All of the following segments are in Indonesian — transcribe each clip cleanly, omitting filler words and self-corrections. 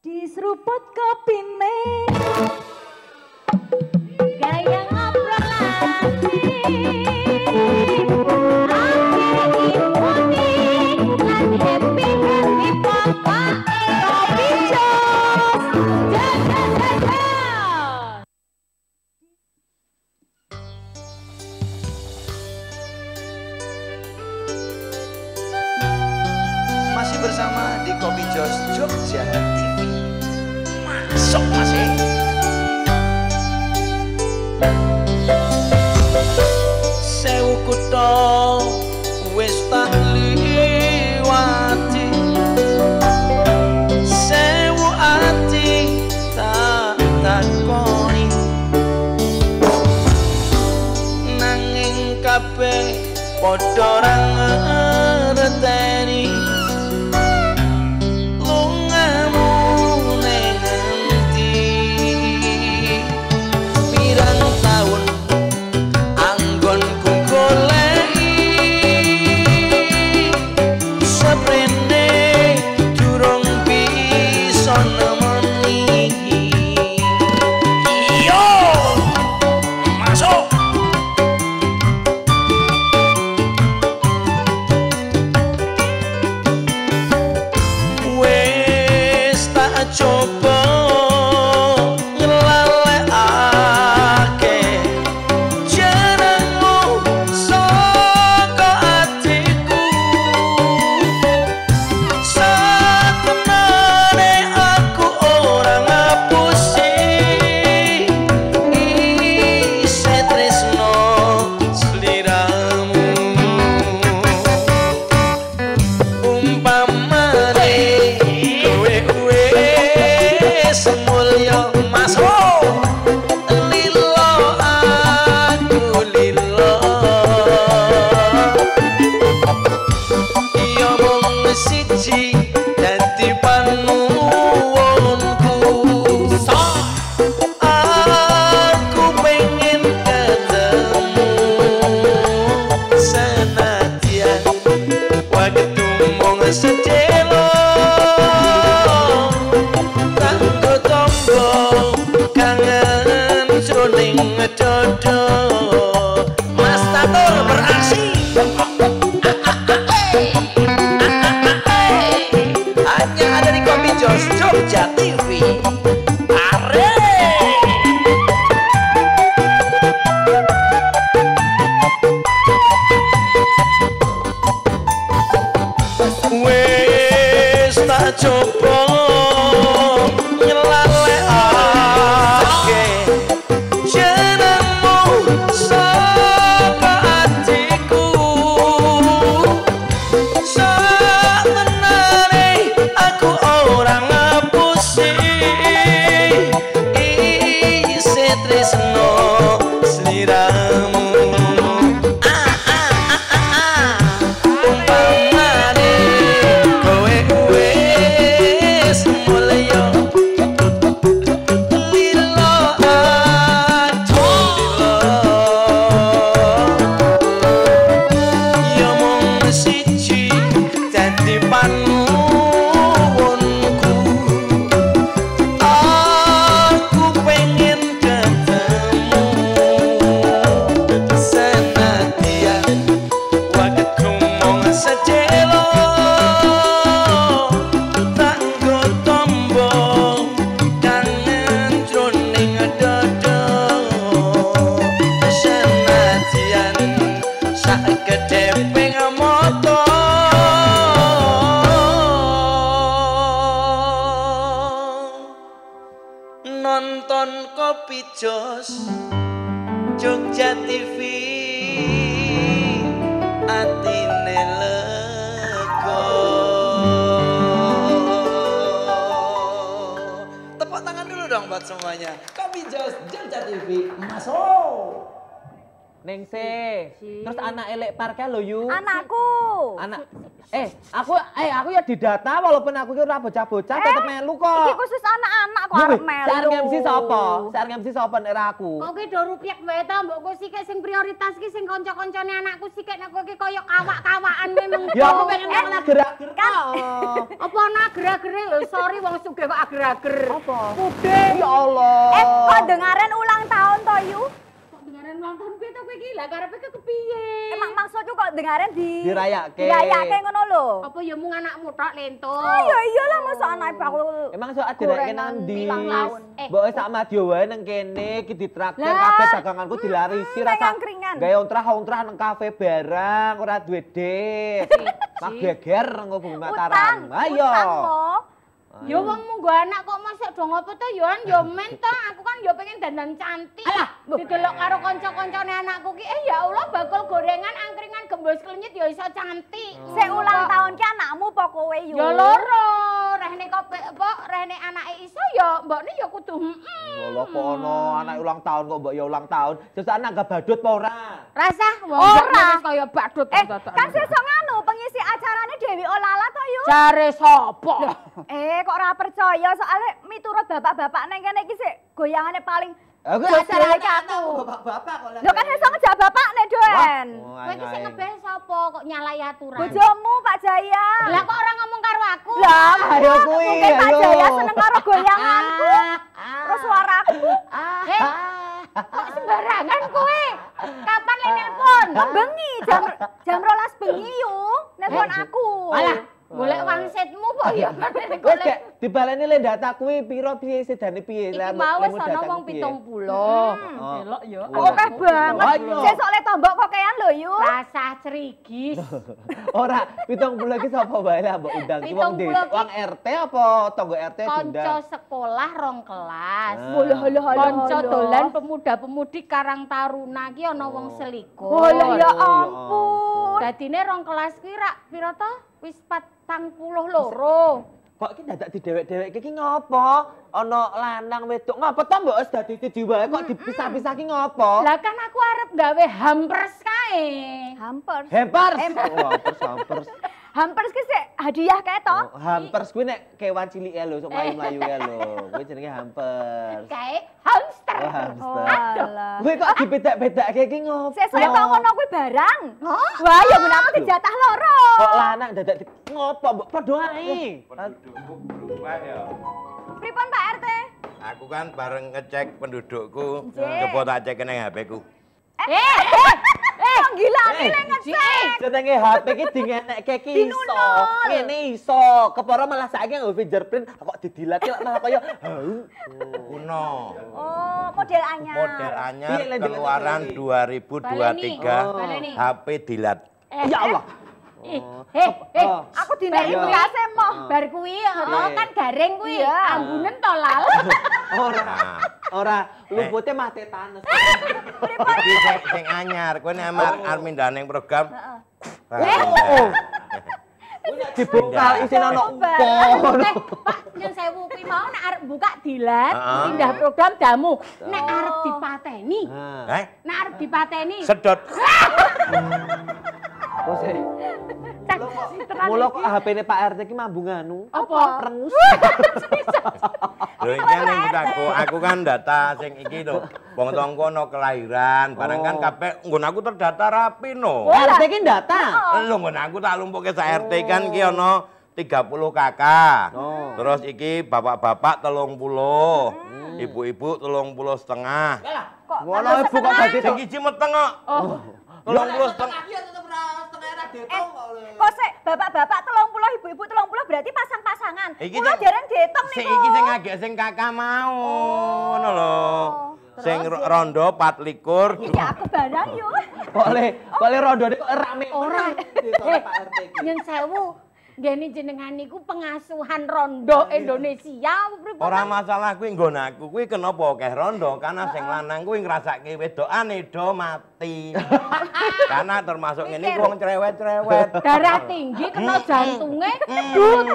Diseruput kopine gaya ngobrolan lan happy pokok kopi jos jajan. Masih bersama di Kopi Jos Jogja TV. Masuk masih. Sewu kutha wis tak liwati, sewu ati tak takoni, nanging kabeh padha ora ngerteni. Jogja TV. Are. Wes tak coba nyelalekake jenengmu saka atiku. Sebenarnya aku orang tresno sliramu. Umpamane kowe wis mulya lilo ati yo mung siji dadi panuwunku. Aku pengen nonton Kopi Jos Jogja TV, atine lega. Tepuk tangan dulu dong buat semuanya. Kopi Jos Jogja TV, masuk. Nengse, terus anak elek parke lo yu. Anakku. Anak Aku ya didata walaupun aku ki ora bocah-bocah tetep melu kok. Iki khusus anak-anak kok arep melu. Sar MC sapa? Sar MC sapa nek aku? Kok ki do rupiah wae ta mbok kok sik sing prioritas ki sing kanca-kancane anakku sik nek kowe ki koyo kawak-kawakan memang. Ya aku pengen nang ager-ager kok. Apa ana ager-agere ya sorry wong sugih kok ager-ager. Apa? Puding. Ya Allah. Kok dengaren ulang tahun to Yu? Kok dengaran ulang tahun kuwi to kowe iki lah karepe kepiye? Emang maksudku kok dengaren Dirayake. dirayake ngono lho. Apa ya mung anakmu tok lento? Ya iyalah masa anak aku. Emang sok adirake nang ndi? ulang tahun. Mbok wis sak madya wae nang kene iki ditraktir Lah. kabeh daganganku dilarisi Nang rasa. angkringan. Gawe ontrah-ontrah nang kafe barang ora duwe dik. Mak geger nang Bumi Mataram. Ayo. Utang kok. Ya wong munggo anak kok masuk dong apa to Yohan ya men to aku kan ya pengen dandan cantik. Alah, didelok karo kanca-kancane anakku ki ya Allah bakul gorengan angkringan gembos klenyit ya iso cantik. Sing ulang tahun ki anakmu apa kowe Yu? Ya loro, rehne kok apa rehne anake iso ya mbokne ya kudu Allah kok ono anak ulang tahun kok mbok ya ulang tahun. Sesuk anak gak badut apa ora? Rasah wong Ora. wis kaya badut Kan sesuk nganu pengisi acarane Dewi Olala to Yu? jare sapa? Kok ora percaya soalnya miturut bapak-bapak neng kene iki sik goyangane paling Aku Dosen iki aku. Bapak-bapak kok. lho kan iso ngejak bapak nek Doen. Kowe iki sing ngebel sapa kok nyalai aturan? Bojomu Pak Jaya. Lah kok ora ngomong karo aku? Lah, ayo kuwi, mungkin Pak ayo. Jaya seneng karo goyanganku. Terus suaraku. Kok sembarangan kowe? Kapan le nelpon? Kok bengi jam 12 bengi Yu, nelpon aku. Alah, golek wangsetmu kok ya. Wes gak dibaleni le data kuwi piro piye sedane piye Iki mau wis ana wong 70. Delok ya. Oke banget. Ayo. Sesuk le tombok kokean lho Yu. Rasah cerigis. Ora, 70 iki sapa wae lah mbok undang ki wong 70 desa. ki- Wong RT apa tangga RT Kanca diundang? sekolah rong kelas. Kanca Kanca dolan pemuda-pemudi Karang Taruna ki ana wong selikur. Oh ya ampun. Dadine rong kelas ki rak pira to? Wis 42. Kok iki dadak didewek-dewek iki ngopo? Ana lanang wedok ngopo to mbok wis dadi siji wae kok dipisah-pisah ki ngopo? Lah kan aku arep gawe hampers kae. Hampers. Hampers. Oh, hampers. Hampers ki sik hadiah kae to. Oh, hampers kuwi nek kewan cilike lho, sok mlayu-mlayu kae lho. Kuwi jenenge hampers. Kae hamster. Oh, hamster. Alah. Kuwi kok dibedak-bedakke ki ngopo? Sesuk kok ngono kuwi barang. Wah, ya ben aku dijatah loro. Kok lanang dadak ngopo mbok padha ae. Pendudukku berubah ya. Pripun Pak RT? Aku kan bareng ngecek pendudukku, Nggih. coba tak cek nang HP-ku. Gila iki lek ngecek. Jenenge HP ki dingenekke ki iso. Dinunul. Ngene iso. Kepara malah saiki nggo fingerprint kok didilat ki malah kaya Kuno. Oh, model anyar. Model anyar Iya, Len, keluaran Baleni. 2023. Baleni. HP dilat. ya Allah. Aku dineki Iya. bekase moh. Bar kuwi ono kan garing kuwi. Iya. Ambunen to lal. Ora. Nah, Ora, lupute mah tetanus. iki sing anyar, kowe nek armindane program. Dibongkar isin ono Coba. Pak, yang sewu kuwi mau nek arep buka dilat, Heeh. pindah program damu. Nek arep dipateni. Nah, Nek arep dipateni. Sedot. kok sih? Mula kok HP-ne Pak RT ki mambung anu. Apa? Rengus. Lho iki ning aku kan data sing iki lho. Wong tongkono kelahiran, barang kan kabeh nggon aku terdata rapi no. RT ki data. Lho nggon aku tak lumpuhke sak RT kan ki ana 30 kakak. Terus iki bapak-bapak 30. Ibu-ibu 30 setengah. Kok Ngono ibu kok dadi Sing iki meteng kok. 30 setengah. kok sik bapak-bapak 30, ibu-ibu 30 berarti pasang-pasangan. Iki Kula sing- dereng diitung Sing niku. iki sing agek sing kakak mau. Ngono lho. Sing rondo 24. Iki aku barang yo. Kok le rondone kok rame Ora. Pak RT ki. Nyen sewu. Ngene jenengan niku pengasuhan rondo Indonesia apa pripun? Ora masalah kuwi nggon aku kuwi kenapa akeh rondo karena sing lanang kuwi ngrasake wedokane do mati. Karena termasuk ngene wong cerewet-cerewet. Darah tinggi kena jantunge dut.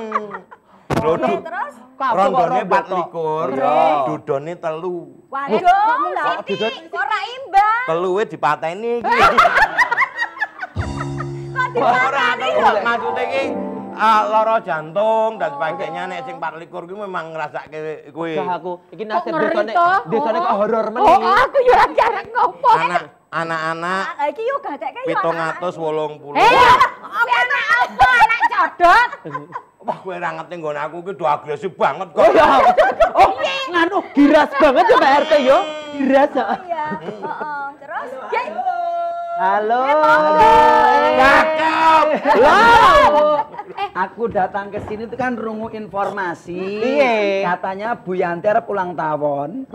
Lho Oke, terus rondone Rondo tok. 24, Iya. dudone 3. waduh, Siti, kok ora imbang. 3 dipateni iki. Kok Ora maksudnya iki lara jantung dan sebagainya nek sing 24 kuwi memang ngrasake kuwi. Gak aku. Iki nasib desane kok horor meneh. Oh, aku yo ora jarek ngopo. Anak-anak Lah iki yo gadekke yo. 780. Anak apa? Anak codot. Wah, kowe ora ngerti nggon aku iki do agresif banget kok. Oh ya. Oh, nganu giras banget ya Pak RT yo. Giras. Iya, heeh. Terus Halo. Cakep. Aku datang ke sini tuh kan rungu informasi. Iya. Katanya Bu Yanti arep ulang tahun.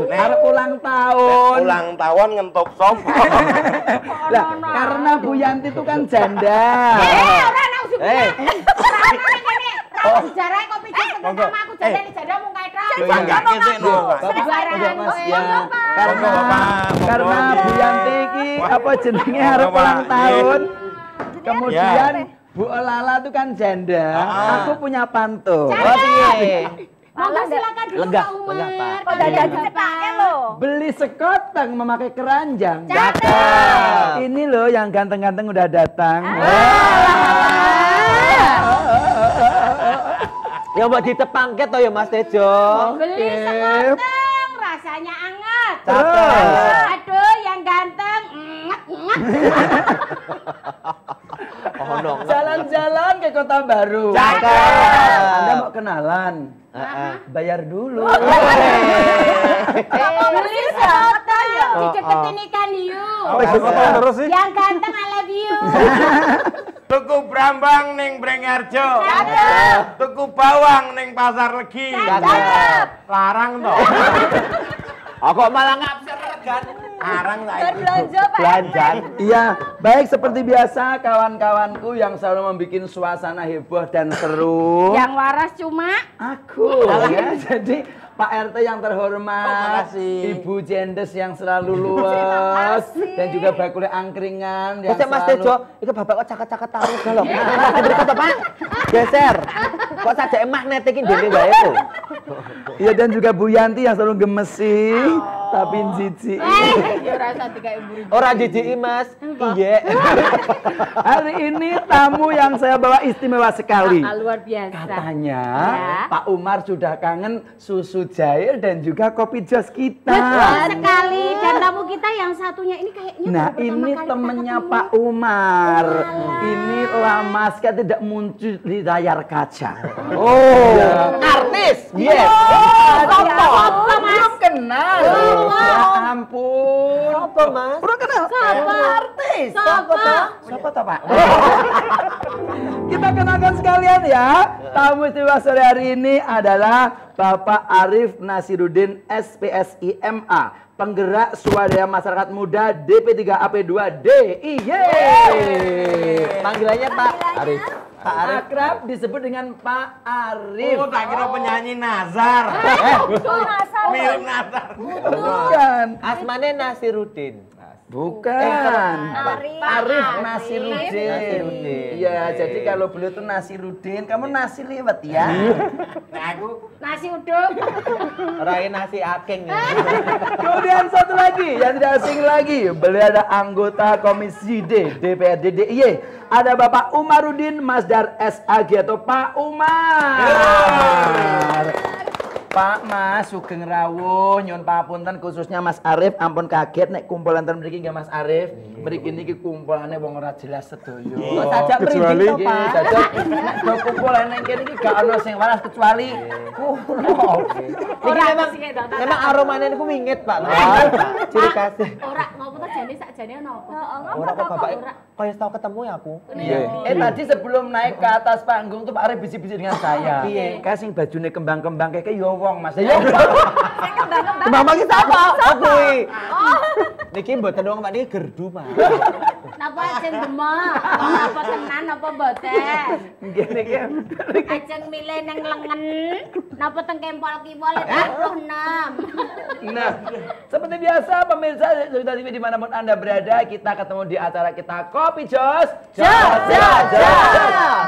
Arep ulang tahun. Ulang tahun ngentuk sapa? Lah, karena Bu Yanti itu kan janda. Ora ana usupnya. Ora ana ning kene. Tahu sejarah kopi pertama aku janda janda mung kae tok. Enggak kesik lho. Mas ya. Karena Bu Yanti iki apa jenenge arep ulang tahun. Kemudian Bu Olala itu kan janda. Aku punya pantun. Oh piye? Monggo silakan dulu Lenggah, Pak Umar. lenggah, Pak. kok dadak dicetake lho. Beli sekoteng memakai keranjang. Cakep. Ini loh yang ganteng-ganteng udah datang. Ya mbok ditepangke to ya Mas Tejo. Beli sekoteng rasanya anget. Cakep. Aduh yang ganteng. Oh no. Jalan-jalan ke kota baru. Cakep. Anda mau kenalan? Bayar dulu. Beli sekoteng dideketin ikan hiu. Terus sih. Yang ganteng I love you. Tuku brambang ning Brengharjo. Tuku bawang ning Pasar Legi. Larang to. Aku malah ngapsir kan. Larang ta iki. Berbelanja Pak. Belanjan. Iya, baik seperti biasa kawan-kawanku yang selalu membuat suasana heboh dan seru. Yang waras cuma Aku ya, jadi Pak RT yang terhormat, makasih. Ibu Jendes yang selalu luas, dan juga bakule angkringan yang Kok Mas Tejo, itu bapak kok caket-caket taruh lho. Berikut Pak. Geser. Kok sajake magnet iki dene wae lho. Iya, dan juga Bu Yanti yang selalu gemesi, tapi jijik. ya rasa tiga ibu. Ora jijiki Mas. Iya. Hari ini tamu yang saya bawa istimewa sekali. Luar biasa. Katanya Ya. Pak Umar sudah kangen susu jair dan juga kopi jos kita. Betul sekali. Dan tamu kita yang satunya ini kayaknya Nah, baru pertama ini kali temennya kita ketemu. Pak Umar. Ini lama sekali tidak muncul di layar kaca. Oh, artis. Yes. Belum kenal. Ya ampun. Apa Mas? Belum kenal. Siapa? Artis. Siapa? Siapa toh, Pak? Kita kenalkan sekalian ya. Tamu istimewa sore hari ini adalah Bapak Arif Nasiruddin SPSI MA, penggerak swadaya masyarakat muda DP3AP2D. Panggilannya Pak Arif. Pak Arif. Akrab disebut dengan Pak Arif. Oh, tak kira penyanyi Nazar. Mirip Nazar. Bukan. Asmane Nasiruddin. Bukan. Arif. Arif Nasiruddin. Nasiruddin. Iya, jadi kalau beliau tuh Nasiruddin, kamu nasi liwet ya. Nah, aku Nasi uduk. Rai nasi aking. Kemudian satu lagi yang tidak asing lagi, beliau ada anggota Komisi D DPRD DIY. Ada Bapak Umaruddin Masdar SAG atau Pak Umar. Pak Mas Sugeng Rawuh nyuwun papunten khususnya Mas Arif, ampun kaget nek kumpulan ten mriki nggih Mas Arif. Mriki niki kumpulane wong ora jelas sedaya. Kok sajak mriki to Pak? Sajak nek do kumpulan ning kene iki gak ono sing waras kecuali kulo. Iki memang aromane niku wingit Pak. Ciri khasnya. Ora ngopo to jane sakjane ono apa? Ora kok bapak kaya tau ketemu ya aku. Tadi sebelum naik ke atas panggung tuh Pak Arif bisi-bisi dengan saya. Piye? Kayak sing bajune kembang-kembang kayak yo wong Mas. Ya. Mama ki sapa? Oh kuwi. Niki mboten wong Pak niki gerdu Pak. Napa ajeng demek? Apa tenan apa mboten? Nggih niki. Ajeng milih nang lengen. Napa teng kempol kiwa 56. Nah, seperti biasa pemirsa Cerita TV dimanapun Anda berada, kita ketemu di acara kita Kopi Jos.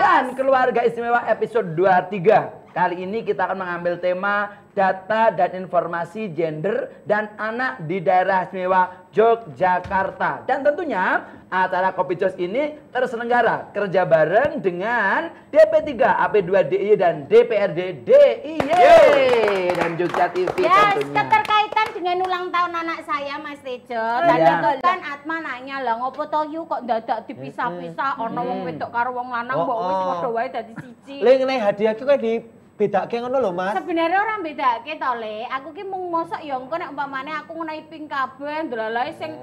Dan keluarga istimewa episode 23. Kali ini kita akan mengambil tema data dan informasi gender dan anak di daerah istimewa Yogyakarta. Dan tentunya acara Kopi Jos ini terselenggara kerja bareng dengan DP3, AP2DIY dan DPRD DIY dan Jogja TV tentunya. Keterkaitan dengan ulang tahun anak saya Mas Tejo. Kan Atma nanya lah ngopo to yu kok dadak dipisah-pisah ana wong wedok karo wong lanang mbok wis padha wae dadi siji. Lha ngene hadiah ki kowe dibedake ngono lho Mas. Sebenarnya orang bedake to Le. Aku ki mung mosok ya engko nek umpamane aku ngenahi ping kabeh ndelalae sing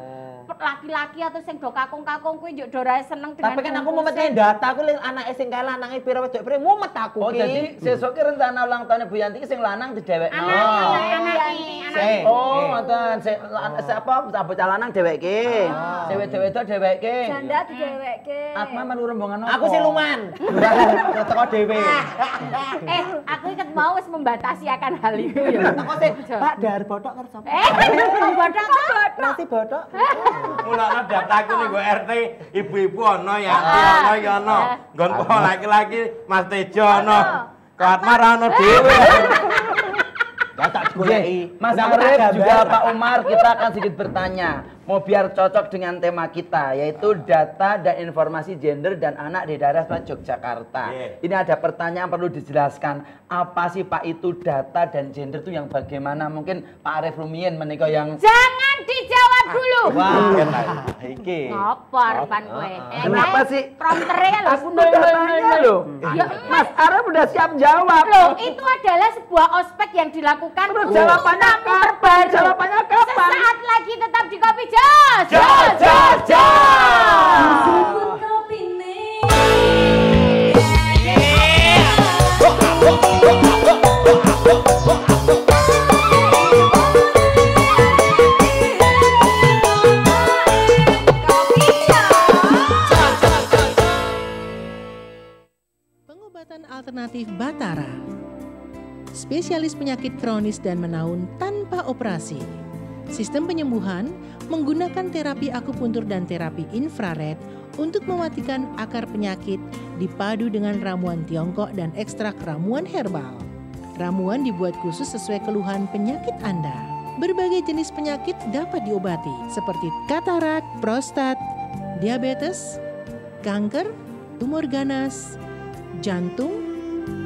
laki-laki atau sing do kakung-kakung kuwi yo do ra seneng dengan. Tapi kan aku mumet data aku anake sing kae lanange pira wedok pira mumet aku ki. Oh jadi sesuk ki rencana ulang tahun Bu Yanti ki sing lanang didewekno. Anak. Oh, ngoten. Siapa bocah lanang deweke. Sing wedok deweke. Janda didewekke. Atma melu rombongan opo? Aku siluman. Teko dhewe. Aku iket mau wis membatasi akan hal itu ya. Teko sih, Pak Dar botok kersa. Bodoh kok. Nasi botok. Mulane dataku ning RT ibu-ibu ana ya, ana ya ana. Nggon laki-laki Mas Tejo ana. Kok Atma ra ono dhewe. Ya tak goleki. Mas Arif juga Pak Umar kita akan sedikit bertanya. Mau biar cocok dengan tema kita yaitu data dan informasi gender dan anak di daerah Yogyakarta. Ini ada pertanyaan perlu dijelaskan. Apa sih Pak itu data dan gender itu yang bagaimana? Mungkin Pak Arif Rumien menika yang Jangan dijawab dulu. Wah, iki. Ngopo arepan kowe? Kenapa sih? Promptere lho. Aku udah tanya loh. Ya, Mas Arif udah siap jawab. Loh, itu adalah sebuah ospek yang dilakukan Jawabannya kapan? Jawabannya kapan? Sesaat lagi tetap di Kopi Jos. Pengobatan alternatif Batara. Spesialis penyakit kronis dan menaun tanpa operasi. Sistem penyembuhan menggunakan terapi akupuntur dan terapi infrared untuk mematikan akar penyakit dipadu dengan ramuan Tiongkok dan ekstrak ramuan herbal. Ramuan dibuat khusus sesuai keluhan penyakit Anda. Berbagai jenis penyakit dapat diobati seperti katarak, prostat, diabetes, kanker, tumor ganas, jantung,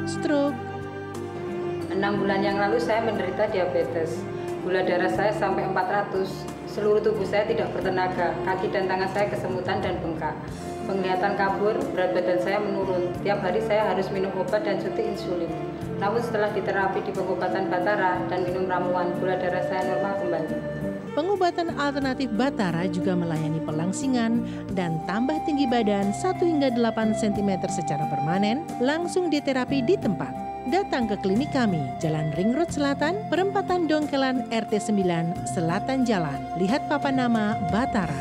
stroke. 6 bulan yang lalu saya menderita diabetes. Gula darah saya sampai 400. Seluruh tubuh saya tidak bertenaga. Kaki dan tangan saya kesemutan dan bengkak. Penglihatan kabur, berat badan saya menurun. Tiap hari saya harus minum obat dan suntik insulin. Namun setelah diterapi di pengobatan Batara dan minum ramuan, gula darah saya normal kembali. Pengobatan alternatif Batara juga melayani pelangsingan dan tambah tinggi badan 1 hingga 8 cm secara permanen, langsung diterapi di tempat. Datang ke klinik kami, Jalan Ring Road Selatan, Perempatan Dongkelan RT 9, Selatan Jalan. Lihat papan nama Batara.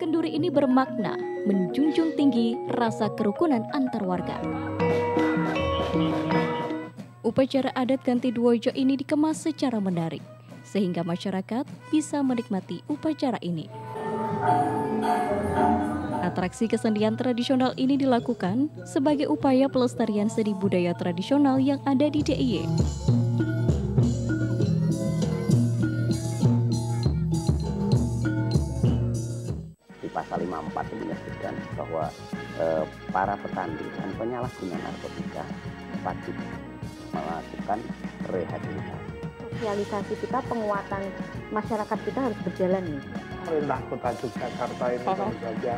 Kenduri ini bermakna menjunjung tinggi rasa kerukunan antar warga. Upacara adat ganti Dwojo ini dikemas secara menarik, sehingga masyarakat bisa menikmati upacara ini. Atraksi kesenian tradisional ini dilakukan sebagai upaya pelestarian seni budaya tradisional yang ada di DIY. Di pasal 54 menyebutkan bahwa para petani dan penyalahguna narkotika wajib melakukan rehabilitasi. Sosialisasi kita, penguatan masyarakat kita harus berjalan nih. Pemerintah Kota Yogyakarta ini tentu saja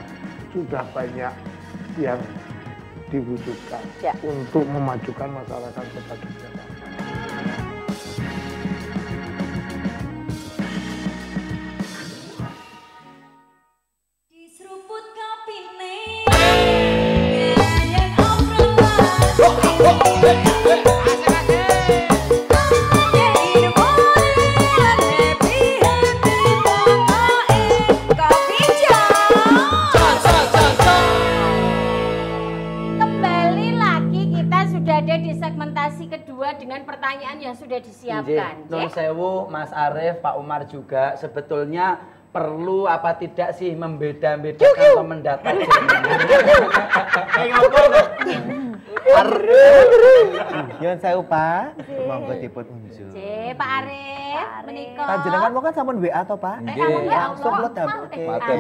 sudah banyak yang diwujudkan untuk memajukan masyarakat Kota Yogyakarta. Dengan pertanyaan yang sudah disiapkan. Nun sewu, Mas Arif, Pak Umar juga sebetulnya perlu apa tidak sih membeda-bedakan atau mendata? Nyuwun sewu, Pak. Monggo dipun unjuk. Pak Arif, menika. Panjenengan mau kan sampun WA to, Pak? Nggih. Langsung mlebet. Matur.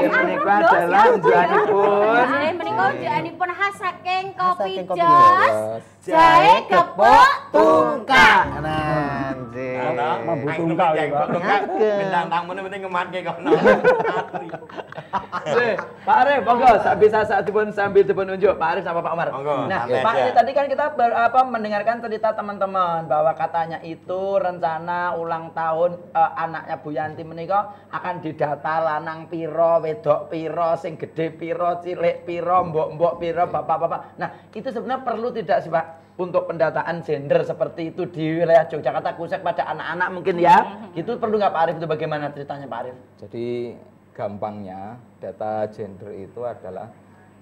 Menika adalah unjukanipun. Nggih, menika unjukanipun khas saking Kopi Jos. Jahe gepuk tungkak. Nanti. Mambu tungkak ya, Pak. Bintang tamu penting ngematke kono. Pak Arif, monggo bisa saat dipun sambil dipun unjuk Pak Arif sama Pak Umar. Nah, Pak, ini tadi kan kita mendengarkan cerita teman-teman bahwa katanya itu rencana ulang tahun anaknya Bu Yanti menika akan didata lanang piro, wedok piro, sing gede piro, cilik piro, mbok-mbok piro, bapak-bapak. Nah, itu sebenarnya perlu tidak sih Pak untuk pendataan gender seperti itu di wilayah Yogyakarta khususnya pada anak-anak mungkin ya? Itu perlu nggak Pak Arif, itu bagaimana ceritanya Pak Arif? Jadi gampangnya data gender itu adalah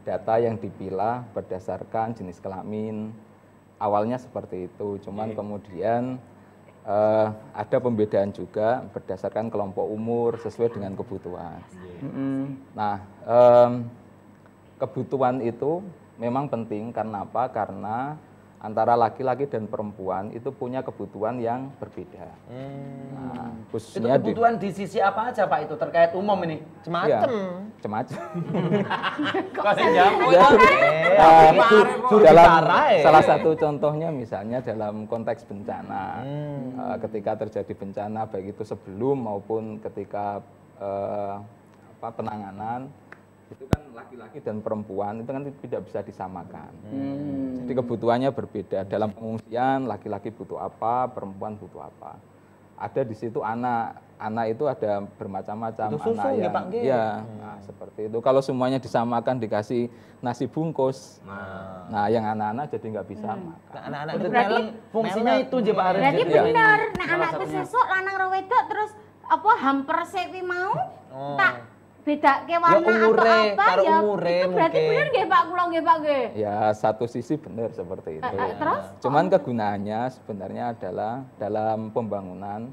data yang dipilah berdasarkan jenis kelamin. Awalnya seperti itu, cuman kemudian ada pembedaan juga berdasarkan kelompok umur sesuai dengan kebutuhan. Nah, kebutuhan itu memang penting karena apa? Karena antara laki-laki dan perempuan itu punya kebutuhan yang berbeda. Nah, khususnya itu kebutuhan di sisi apa aja Pak itu terkait umum ini? Macem-macem. Macem-macem. Dalam salah satu contohnya misalnya dalam konteks bencana, ketika terjadi bencana baik itu sebelum maupun ketika penanganan, itu kan laki-laki dan perempuan itu kan tidak bisa disamakan. Jadi kebutuhannya berbeda. Dalam pengungsian laki-laki butuh apa, perempuan butuh apa. Ada di situ anak itu ada bermacam-macam. Anak yang Pak, nah, seperti itu. Kalau semuanya disamakan dikasih nasi bungkus, nah yang anak-anak jadi nggak bisa makan. Nah, anak-anak itu berarti fungsinya itu je Pak Arif. Berarti bener, nah anakku sesuk lanang ro wedok terus apa hamper sewi mau tak beda ke warna atau apa ya itu berarti bener nggih Pak kula nggih Pak nggih. Ya satu sisi benar seperti itu. Terus cuman kegunaannya sebenarnya adalah dalam pembangunan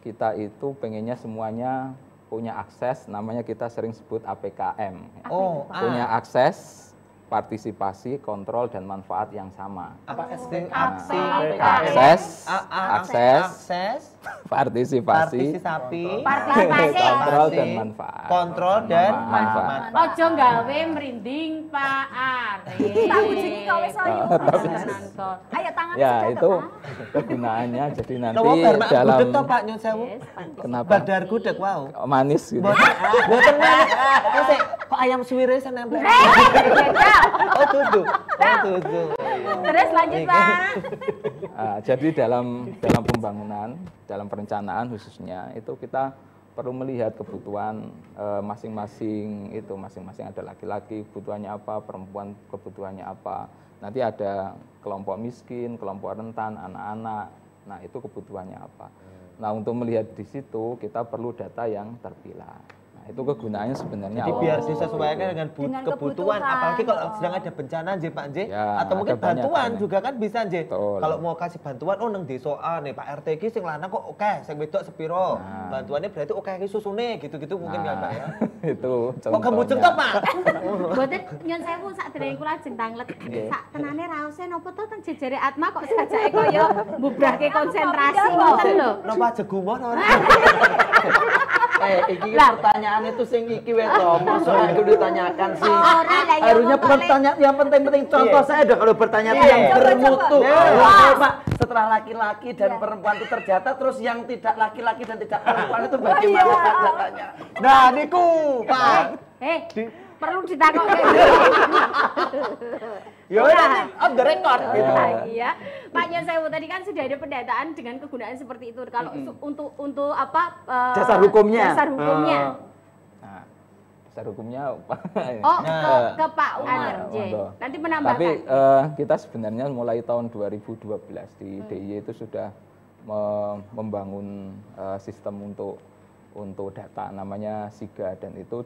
kita itu pengennya semuanya punya akses, namanya kita sering sebut APKM. Punya akses, partisipasi, kontrol dan manfaat yang sama. Apa akses, partisipasi, kontrol dan manfaat. Kontrol dan manfaat. Ojo gawe merinding Pak Arif. Tak ujungi kowe soyo. Ayo tangan ya itu kegunaannya jadi nanti dalam Pak nyun sewu. Kenapa? Badar gudeg wow. Manis gitu. Boten manis. Kok ayam suwire senempel. Oh tutup. Terus lanjut Pak. Jadi dalam pembangunan, dalam perencanaan khususnya itu kita perlu melihat kebutuhan masing-masing itu, masing-masing ada laki-laki kebutuhannya apa, perempuan kebutuhannya apa. Nanti ada kelompok miskin, kelompok rentan, anak-anak. Nah itu kebutuhannya apa. Nah untuk melihat di situ kita perlu data yang terpilah. Itu kegunaannya sebenarnya jadi biar disesuaikan dengan kebutuhan, apalagi kalau sedang ada bencana nggih Pak nggih, atau mungkin bantuan juga kan bisa nggih. Kalau mau kasih bantuan nang desa nih Pak RT iki sing lanang kok oke, sing wedok sepiro. Bantuannya berarti oke iki susune gitu-gitu mungkin ya Pak ya. Itu contohnya. Kok kemuceng to Pak? Mboten nyun sewu sak dereng kula ajeng tanglet. Sak tenane raose napa to teng jejere Atma kok sajake kaya mbubrahke konsentrasi ngoten lho. Napa jegumoh ora? Iki pertanyaan itu sing iki wes to, mosok aku ditanyakan sih. Harusnya bertanya yang penting-penting contoh saya dong kalau bertanya yang bermutu. Pak, setelah laki-laki dan perempuan itu terjata terus yang tidak laki-laki dan tidak perempuan itu bagaimana datanya? Nah, niku, Pak. Perlu ditakokke. Ya on the record gitu. Iya. Pak Nyun Sewu tadi kan sudah ada pendataan dengan kegunaan seperti itu. Kalau untuk apa dasar hukumnya. Dasar hukumnya. Nah, dasar hukumnya ke Pak Umar. Nanti menambahkan. Tapi kita sebenarnya mulai tahun 2012 di DIY itu sudah membangun sistem untuk data namanya SIGA dan itu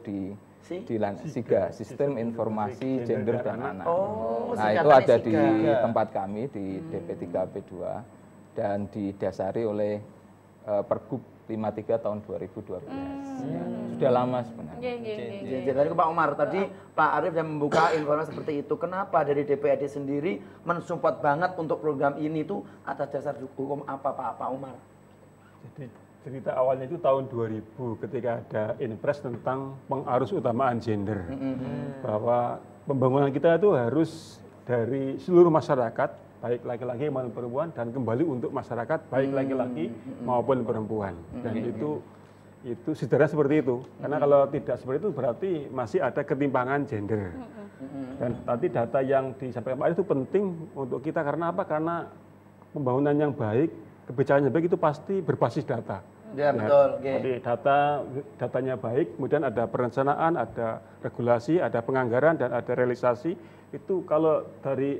SIGA, Sistem Informasi Gender dan Anak. Nah itu ada di tempat kami di DP3P2 dan didasari oleh Pergub 53 tahun 2012. Ya, sudah lama sebenarnya. Jadi Pak Umar tadi Pak Arief yang membuka informasi seperti itu. Kenapa dari DPRD sendiri mensupport banget untuk program ini tuh atas dasar hukum apa Pak Umar? Jadi cerita awalnya itu tahun 2000 ketika ada impres tentang pengarus utamaan gender. Bahwa pembangunan kita itu harus dari seluruh masyarakat, baik laki-laki maupun perempuan, dan kembali untuk masyarakat baik laki-laki maupun perempuan. Dan itu sederhana seperti itu. Karena kalau tidak seperti itu berarti masih ada ketimpangan gender. Dan tadi data yang disampaikan Pak Arief itu penting untuk kita karena apa? Karena pembangunan yang baik, kebijakan yang baik itu pasti berbasis data. Ya, betul. Jadi datanya baik, kemudian ada perencanaan, ada regulasi, ada penganggaran, dan ada realisasi. Itu kalau dari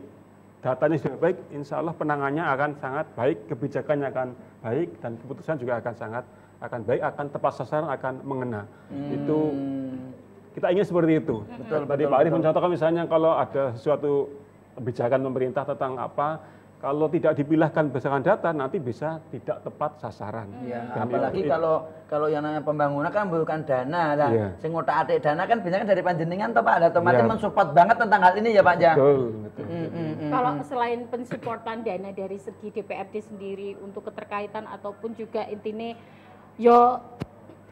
datanya sudah baik, insya Allah penangannya akan sangat baik, kebijakannya akan baik, dan keputusan juga akan baik, akan tepat sasaran, akan mengena. Itu kita ingin seperti itu. Tadi Pak Arief mencontohkan misalnya kalau ada sesuatu kebijakan pemerintah tentang apa, kalau tidak dipilahkan berdasarkan data nanti bisa tidak tepat sasaran. Ya, apalagi kalau yang namanya pembangunan kan membutuhkan dana lah. Sing ngotak-atik dana kan biasanya dari panjenengan toh Pak, otomatis mensupport banget tentang hal ini ya Pak Ja. Betul. Kalau selain pensupportan dana dari segi DPRD sendiri untuk keterkaitan ataupun juga intinya yo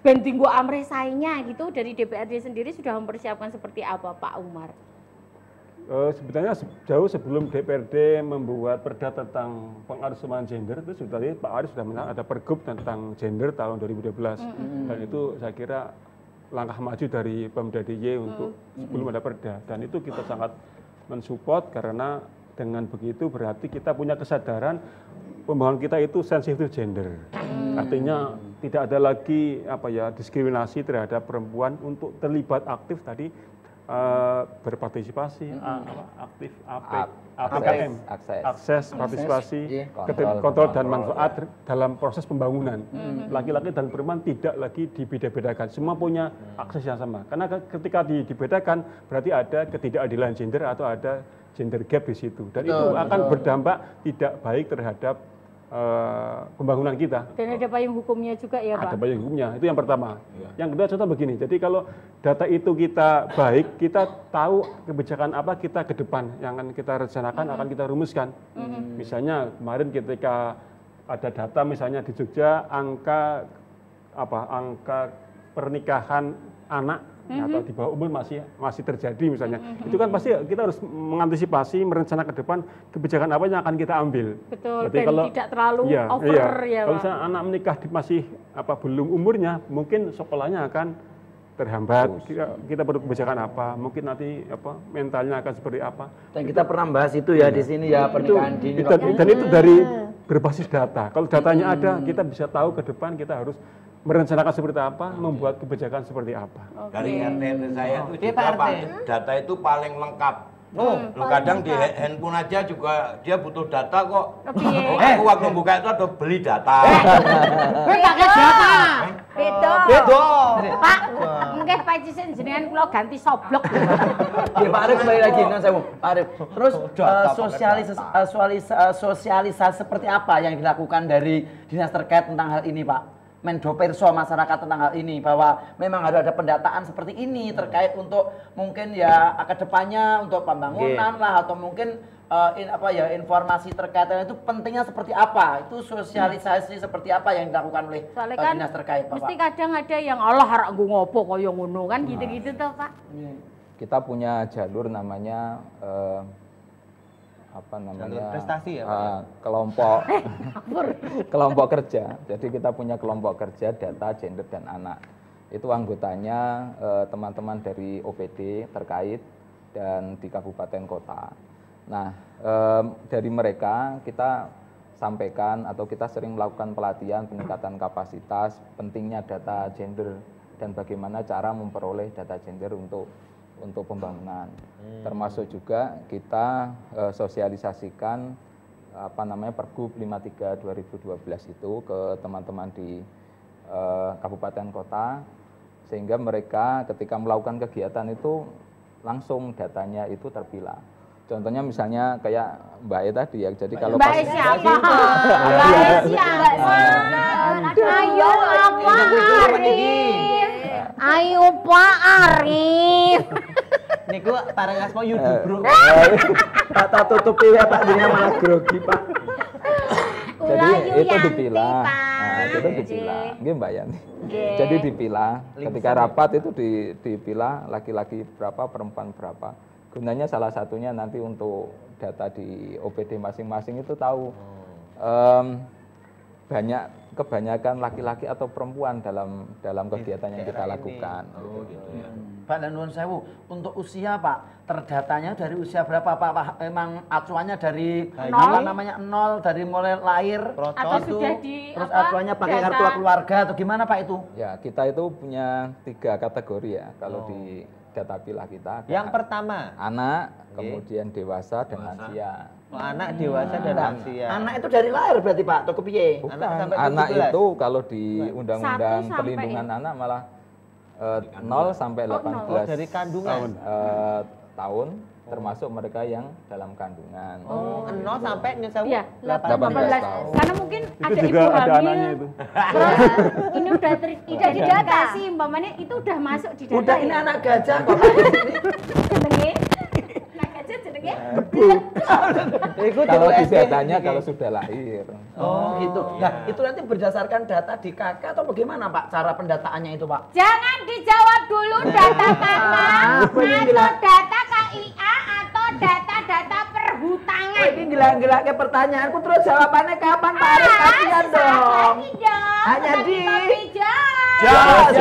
ben tinggu amrih saingnya gitu, dari DPRD sendiri sudah mempersiapkan seperti apa Pak Umar? Sebenarnya jauh sebelum DPRD membuat perda tentang pengarusan gender itu sudah Pak Arief sudah menyatakan ada pergub tentang gender tahun 2012 dan itu saya kira langkah maju dari Pemda DIY untuk sebelum ada perda, dan itu kita sangat mensupport karena dengan begitu berarti kita punya kesadaran pembangunan kita itu sensitif gender. Artinya tidak ada lagi diskriminasi terhadap perempuan untuk terlibat aktif tadi berpartisipasi, aktif APKM, akses, partisipasi, kontrol dan manfaat dalam proses pembangunan. Laki-laki dan perempuan tidak lagi dibeda-bedakan, semua punya akses yang sama. Karena ketika dibedakan berarti ada ketidakadilan gender atau ada gender gap di situ, dan itu akan berdampak tidak baik terhadap pembangunan kita. Dan ada payung hukumnya juga ya Pak? Ada payung hukumnya, itu yang pertama. Yang kedua contoh begini, jadi kalau data itu kita baik, kita tahu kebijakan apa kita ke depan yang akan kita rencanakan, akan kita rumuskan. Misalnya kemarin ketika ada data misalnya di Jogja angka pernikahan anak atau di bawah umur masih terjadi misalnya. Itu kan pasti kita harus mengantisipasi, merencanakan ke depan kebijakan apa yang akan kita ambil. Betul, dan kalau tidak terlalu over ya Pak. Kalau misalnya anak menikah masih belum umurnya, mungkin sekolahnya akan terhambat. Kita perlu kebijakan apa? Mungkin nanti mentalnya akan seperti apa. Dan kita pernah bahas itu ya di sini ya, pernikahan dini. Dan itu dari berbasis data. Kalau datanya ada, kita bisa tahu ke depan kita harus merencanakan seperti apa, membuat kebijakan seperti apa. Dari RT saya itu juga Pak, data itu paling lengkap. Kadang di handphone aja juga dia butuh data kok. Aku waktu buka itu ada beli data. Pakai data. Beda. Pak, mungkin Pak Cisen jenengan kula ganti soblok. Pak Arief kembali lagi Pak Arief. Terus sosialisasi seperti apa yang dilakukan dari dinas terkait tentang hal ini Pak? Mendoperso masyarakat tentang hal ini, bahwa memang harus ada pendataan seperti ini terkait untuk mungkin ya ke depannya untuk pembangunan lah, atau mungkin informasi terkait itu pentingnya seperti apa, itu sosialisasi seperti apa yang dilakukan oleh dinas terkait Pak? Mesti kadang ada yang Allah harap gue ngopo koyo ngono kan gitu-gitu tuh Pak. Kita punya jalur namanya prestasi ya, kelompok kerja. Jadi kita punya kelompok kerja data gender dan anak. Itu anggotanya teman-teman dari OPD terkait dan di kabupaten kota. Nah, dari mereka kita sampaikan atau kita sering melakukan pelatihan peningkatan kapasitas pentingnya data gender dan bagaimana cara memperoleh data gender untuk pembangunan. Termasuk juga kita sosialisasikan Pergub 53 2012 itu ke teman-teman di kabupaten kota, sehingga mereka ketika melakukan kegiatan itu langsung datanya itu terpilah. Contohnya misalnya kayak Mbak E tadi ya. Jadi kalau Mbak E siapa? Mbak E siapa? Ayo apa Arif? Ayo Pak Arif. Niku pareng asma Yudi Bro. Tak tutupi ya Pak, jadinya malah grogi Pak. Jadi itu dipilah. Nah, itu dipilah. Nggih Mbak Yani. Jadi dipilah. Ketika rapat itu dipilah laki-laki berapa, perempuan berapa. Gunanya salah satunya nanti untuk data di OPD masing-masing itu tahu kebanyakan laki-laki atau perempuan dalam kegiatan yang kita lakukan. Oh gitu ya. Pak dan nuwun sewu, untuk usia Pak, terdatanya dari usia berapa Pak? Memang acuannya dari nol dari mulai lahir atau sudah di terus acuannya pakai kartu keluarga atau gimana Pak itu? Ya, kita itu punya 3 kategori ya kalau di data pilah kita. Yang pertama, anak, kemudian dewasa dan lansia. Anak, dewasa dan lansia. Anak itu dari lahir berarti Pak, atau kepiye? Anak itu kalau di Undang-Undang Perlindungan Anak malah 0 sampai 18 dari kandungan tahun, termasuk mereka yang dalam kandungan. 0 sampai 18 tahun. Karena mungkin itu juga ada anaknya itu. Terus ini udah didata sih, umpamanya itu udah masuk di data. Udah ini anak gajah kok. Jenenge. Anak gajah jenenge. Kalau di datanya kalau sudah lahir. Oh gitu. Nah itu nanti berdasarkan data di KK atau bagaimana Pak cara pendataannya itu Pak? Jangan dijawab dulu data KK atau data KIA atau data-data perhutangan. Ini gila-gila ke pertanyaanku terus jawabannya kapan Pak Arif? Kasihan dong. Hanya di Jos.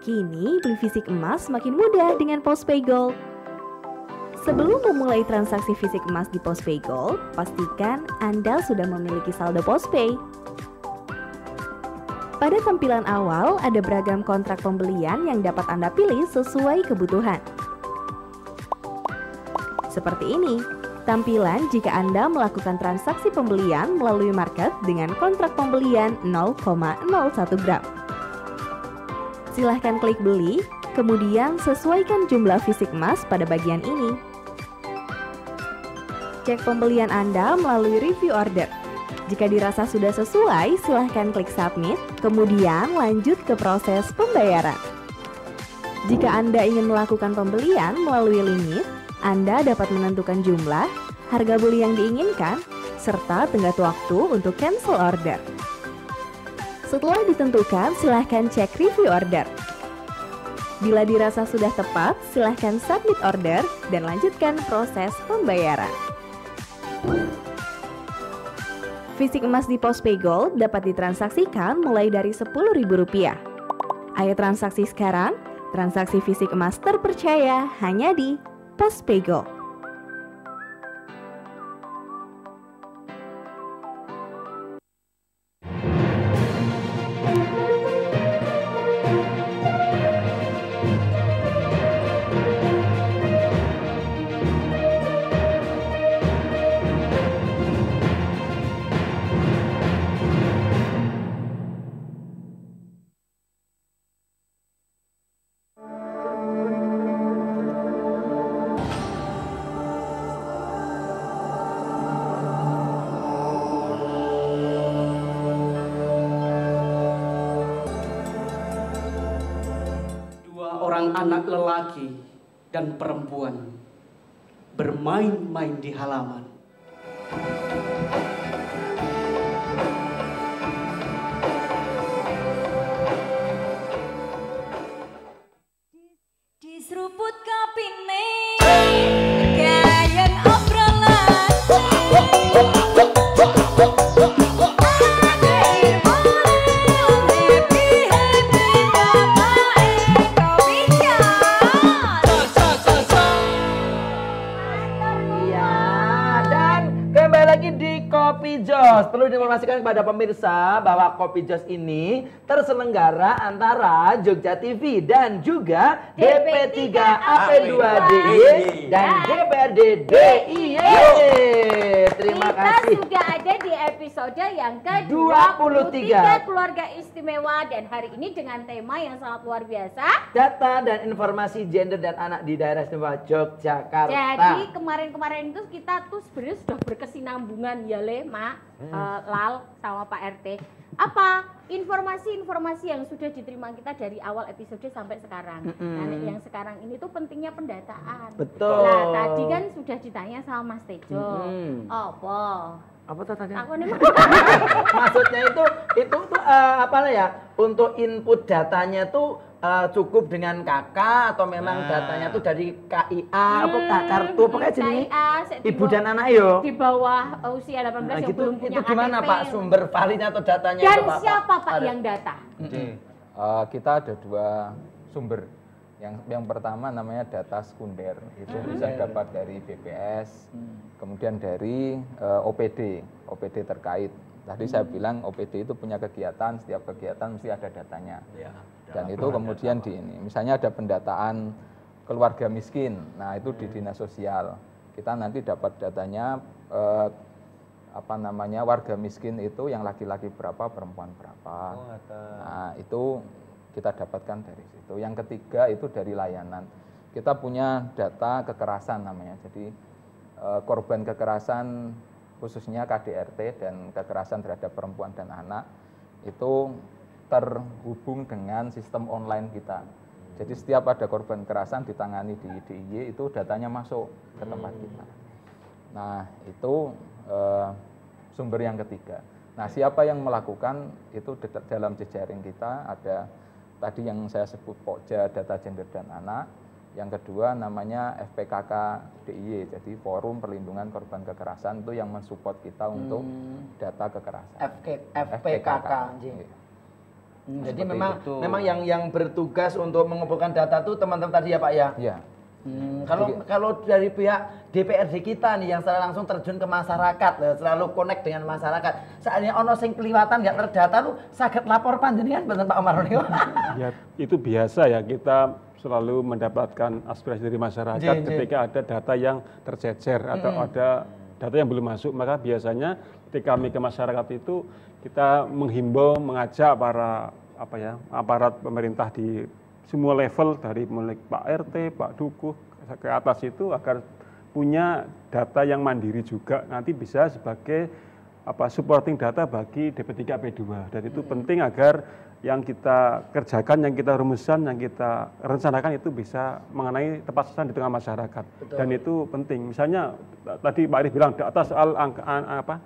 Kini, beli fisik emas semakin mudah dengan Postpay Gold. Sebelum memulai transaksi fisik emas di Postpay Gold, pastikan Anda sudah memiliki saldo Postpay. Pada tampilan awal, ada beragam kontrak pembelian yang dapat Anda pilih sesuai kebutuhan. Seperti ini, tampilan jika Anda melakukan transaksi pembelian melalui market dengan kontrak pembelian 0,01 gram. Silahkan klik beli, kemudian sesuaikan jumlah fisik emas pada bagian ini. Cek pembelian Anda melalui review order. Jika dirasa sudah sesuai, silahkan klik submit, kemudian lanjut ke proses pembayaran. Jika Anda ingin melakukan pembelian melalui limit, Anda dapat menentukan jumlah, harga beli yang diinginkan, serta tenggat waktu untuk cancel order. Setelah ditentukan, silahkan cek review order. Bila dirasa sudah tepat, silahkan submit order dan lanjutkan proses pembayaran. Fisik emas di Postpay Gold dapat ditransaksikan mulai dari Rp10.000. Ayo transaksi sekarang, transaksi fisik emas terpercaya hanya di Postpay Gold. Anak lelaki dan perempuan bermain-main di halaman. Di seruput kapine kayan obrolan. Kopi Jos, perlu diinformasikan kepada pemirsa bahwa Kopi Jos ini terselenggara antara Jogja TV dan juga DP3 AP2DIY dan DPRD DIY. Terima kasih. Kita sudah ada di episode yang ke-23 Keluarga Istimewa dan hari ini dengan tema yang sangat luar biasa. Data dan informasi gender dan anak di daerah istimewa Yogyakarta. Jadi kemarin-kemarin itu kita tuh sebenarnya sudah berkesinambungan ya Le, Mak, Lal sama Pak RT. Apa informasi-informasi yang sudah diterima kita dari awal episode sampai sekarang. Nah, yang sekarang ini tuh pentingnya pendataan. Betul. Nah, tadi kan sudah ditanya sama Mas Tejo. Apa tuh tadi? Aku nih maksudnya itu apa ya? Untuk input datanya tuh cukup dengan kakak atau memang datanya tuh dari KIA apa kartu pokoknya jenis ibu dan anak yo di bawah usia 18 yang belum punya itu gimana KTP. Pak sumber validnya atau datanya Dan itu, Pak? siapa Pak yang data? Kita ada 2 sumber. Yang pertama namanya data sekunder, itu bisa dapat dari BPS, kemudian dari OPD terkait. Tadi saya bilang OPD itu punya kegiatan, setiap kegiatan mesti ada datanya. Dan itu kemudian misalnya ada pendataan keluarga miskin, nah itu di dinas sosial. Kita nanti dapat datanya warga miskin itu yang laki-laki berapa, perempuan berapa. Nah itu kita dapatkan dari situ. Yang ketiga itu dari layanan. Kita punya data kekerasan namanya. Jadi korban kekerasan khususnya KDRT dan kekerasan terhadap perempuan dan anak itu terhubung dengan sistem online kita. Jadi setiap ada korban kekerasan ditangani di DIY itu datanya masuk ke tempat kita. Nah itu sumber yang ketiga. Nah siapa yang melakukan itu dalam jejaring kita ada tadi yang saya sebut Pokja data gender dan anak. Yang kedua namanya FPKK DIY, jadi Forum Perlindungan Korban Kekerasan itu yang mensupport kita untuk data kekerasan. FPKK. Jadi memang yang bertugas untuk mengumpulkan data itu teman-teman tadi ya Pak ya? Iya. Kalau dari pihak DPRD kita nih yang secara langsung terjun ke masyarakat, selalu connect dengan masyarakat. Seandainya ono sing kelewatan nggak terdata lu saged lapor panjenengan bener Pak Omar. Ya, itu biasa ya, kita selalu mendapatkan aspirasi dari masyarakat ketika ada data yang tercecer atau ada data yang belum masuk, maka biasanya ketika kami ke masyarakat itu kita menghimbau, mengajak para aparat pemerintah di semua level dari mulai Pak RT, Pak Dukuh ke atas itu agar punya data yang mandiri juga nanti bisa sebagai supporting data bagi DP3P2 dan itu penting agar yang kita kerjakan, yang kita rumuskan, yang kita rencanakan itu bisa mengenai tepat sasaran di tengah masyarakat. Betul. Dan itu penting. Misalnya tadi Pak Arif bilang data soal orang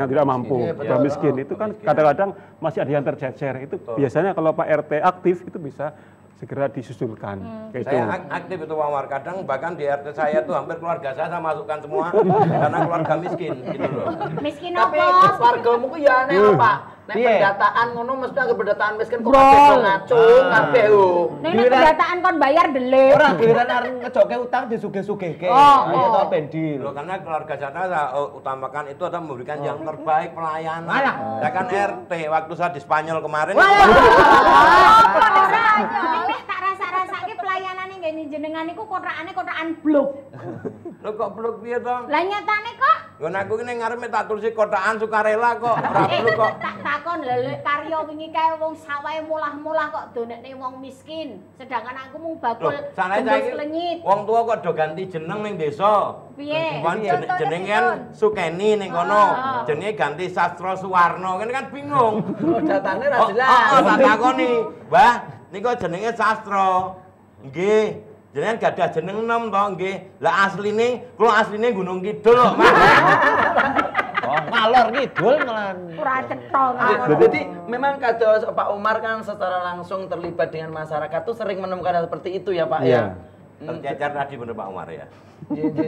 yang tidak mampu, orang miskin itu kan kadang-kadang masih ada yang tercecer. Itu biasanya kalau Pak RT aktif itu bisa segera disusulkan. Saya aktif itu Pak Omar, kadang bahkan di RT saya tuh hampir keluarga saya masukkan semua karena keluarga miskin gitu loh. Miskin tapi apa? Wargamu ku ya aneh Pak. Nek pendataan ngono mesti agak pendataan miskin kok kabeh ngacung kabeh yo. Nek pendataan kon bayar delik. Ora giliran arep ngejoke utang disugih-sugihke. Ayo to pendil. Loh karena keluarga saya utamakan itu adalah memberikan yang terbaik pelayanan. Ya kan RT waktu saya di Spanyol kemarin. Tak rasa-rasake pelayanane ngene jenengan iku kontrakane kontrakan blok. Lho kok blok piye to? Lah nyatane kok. Nggon aku ki ning ngarepe tak tulisi kotakan sukarela kok. Ora blok kok. Tak takon lho karya wingi kae wong sawahe mulah-mulah kok donekne wong miskin. Sedangkan aku mung bakul gembus klenyit. Wong tua kok do ganti jeneng ning desa. Piye? Jenenge kan Sukeni ning kono. Jenenge ganti Sastro Suwarno. Kan bingung. Datane ra jelas. Tak takoni, "Mbah, niku jenenge Sastro." Nggih. Jenengan gadah jeneng enom to nggih. Lah kula asline Gunung Kidul kok, Mas. Oh, ngalor ngidul melan. Ora cetha. Jadi memang kados Pak Umar kan secara langsung terlibat dengan masyarakat tuh sering menemukan hal seperti itu ya Pak ya. Tercecer tadi bener Pak Umar ya.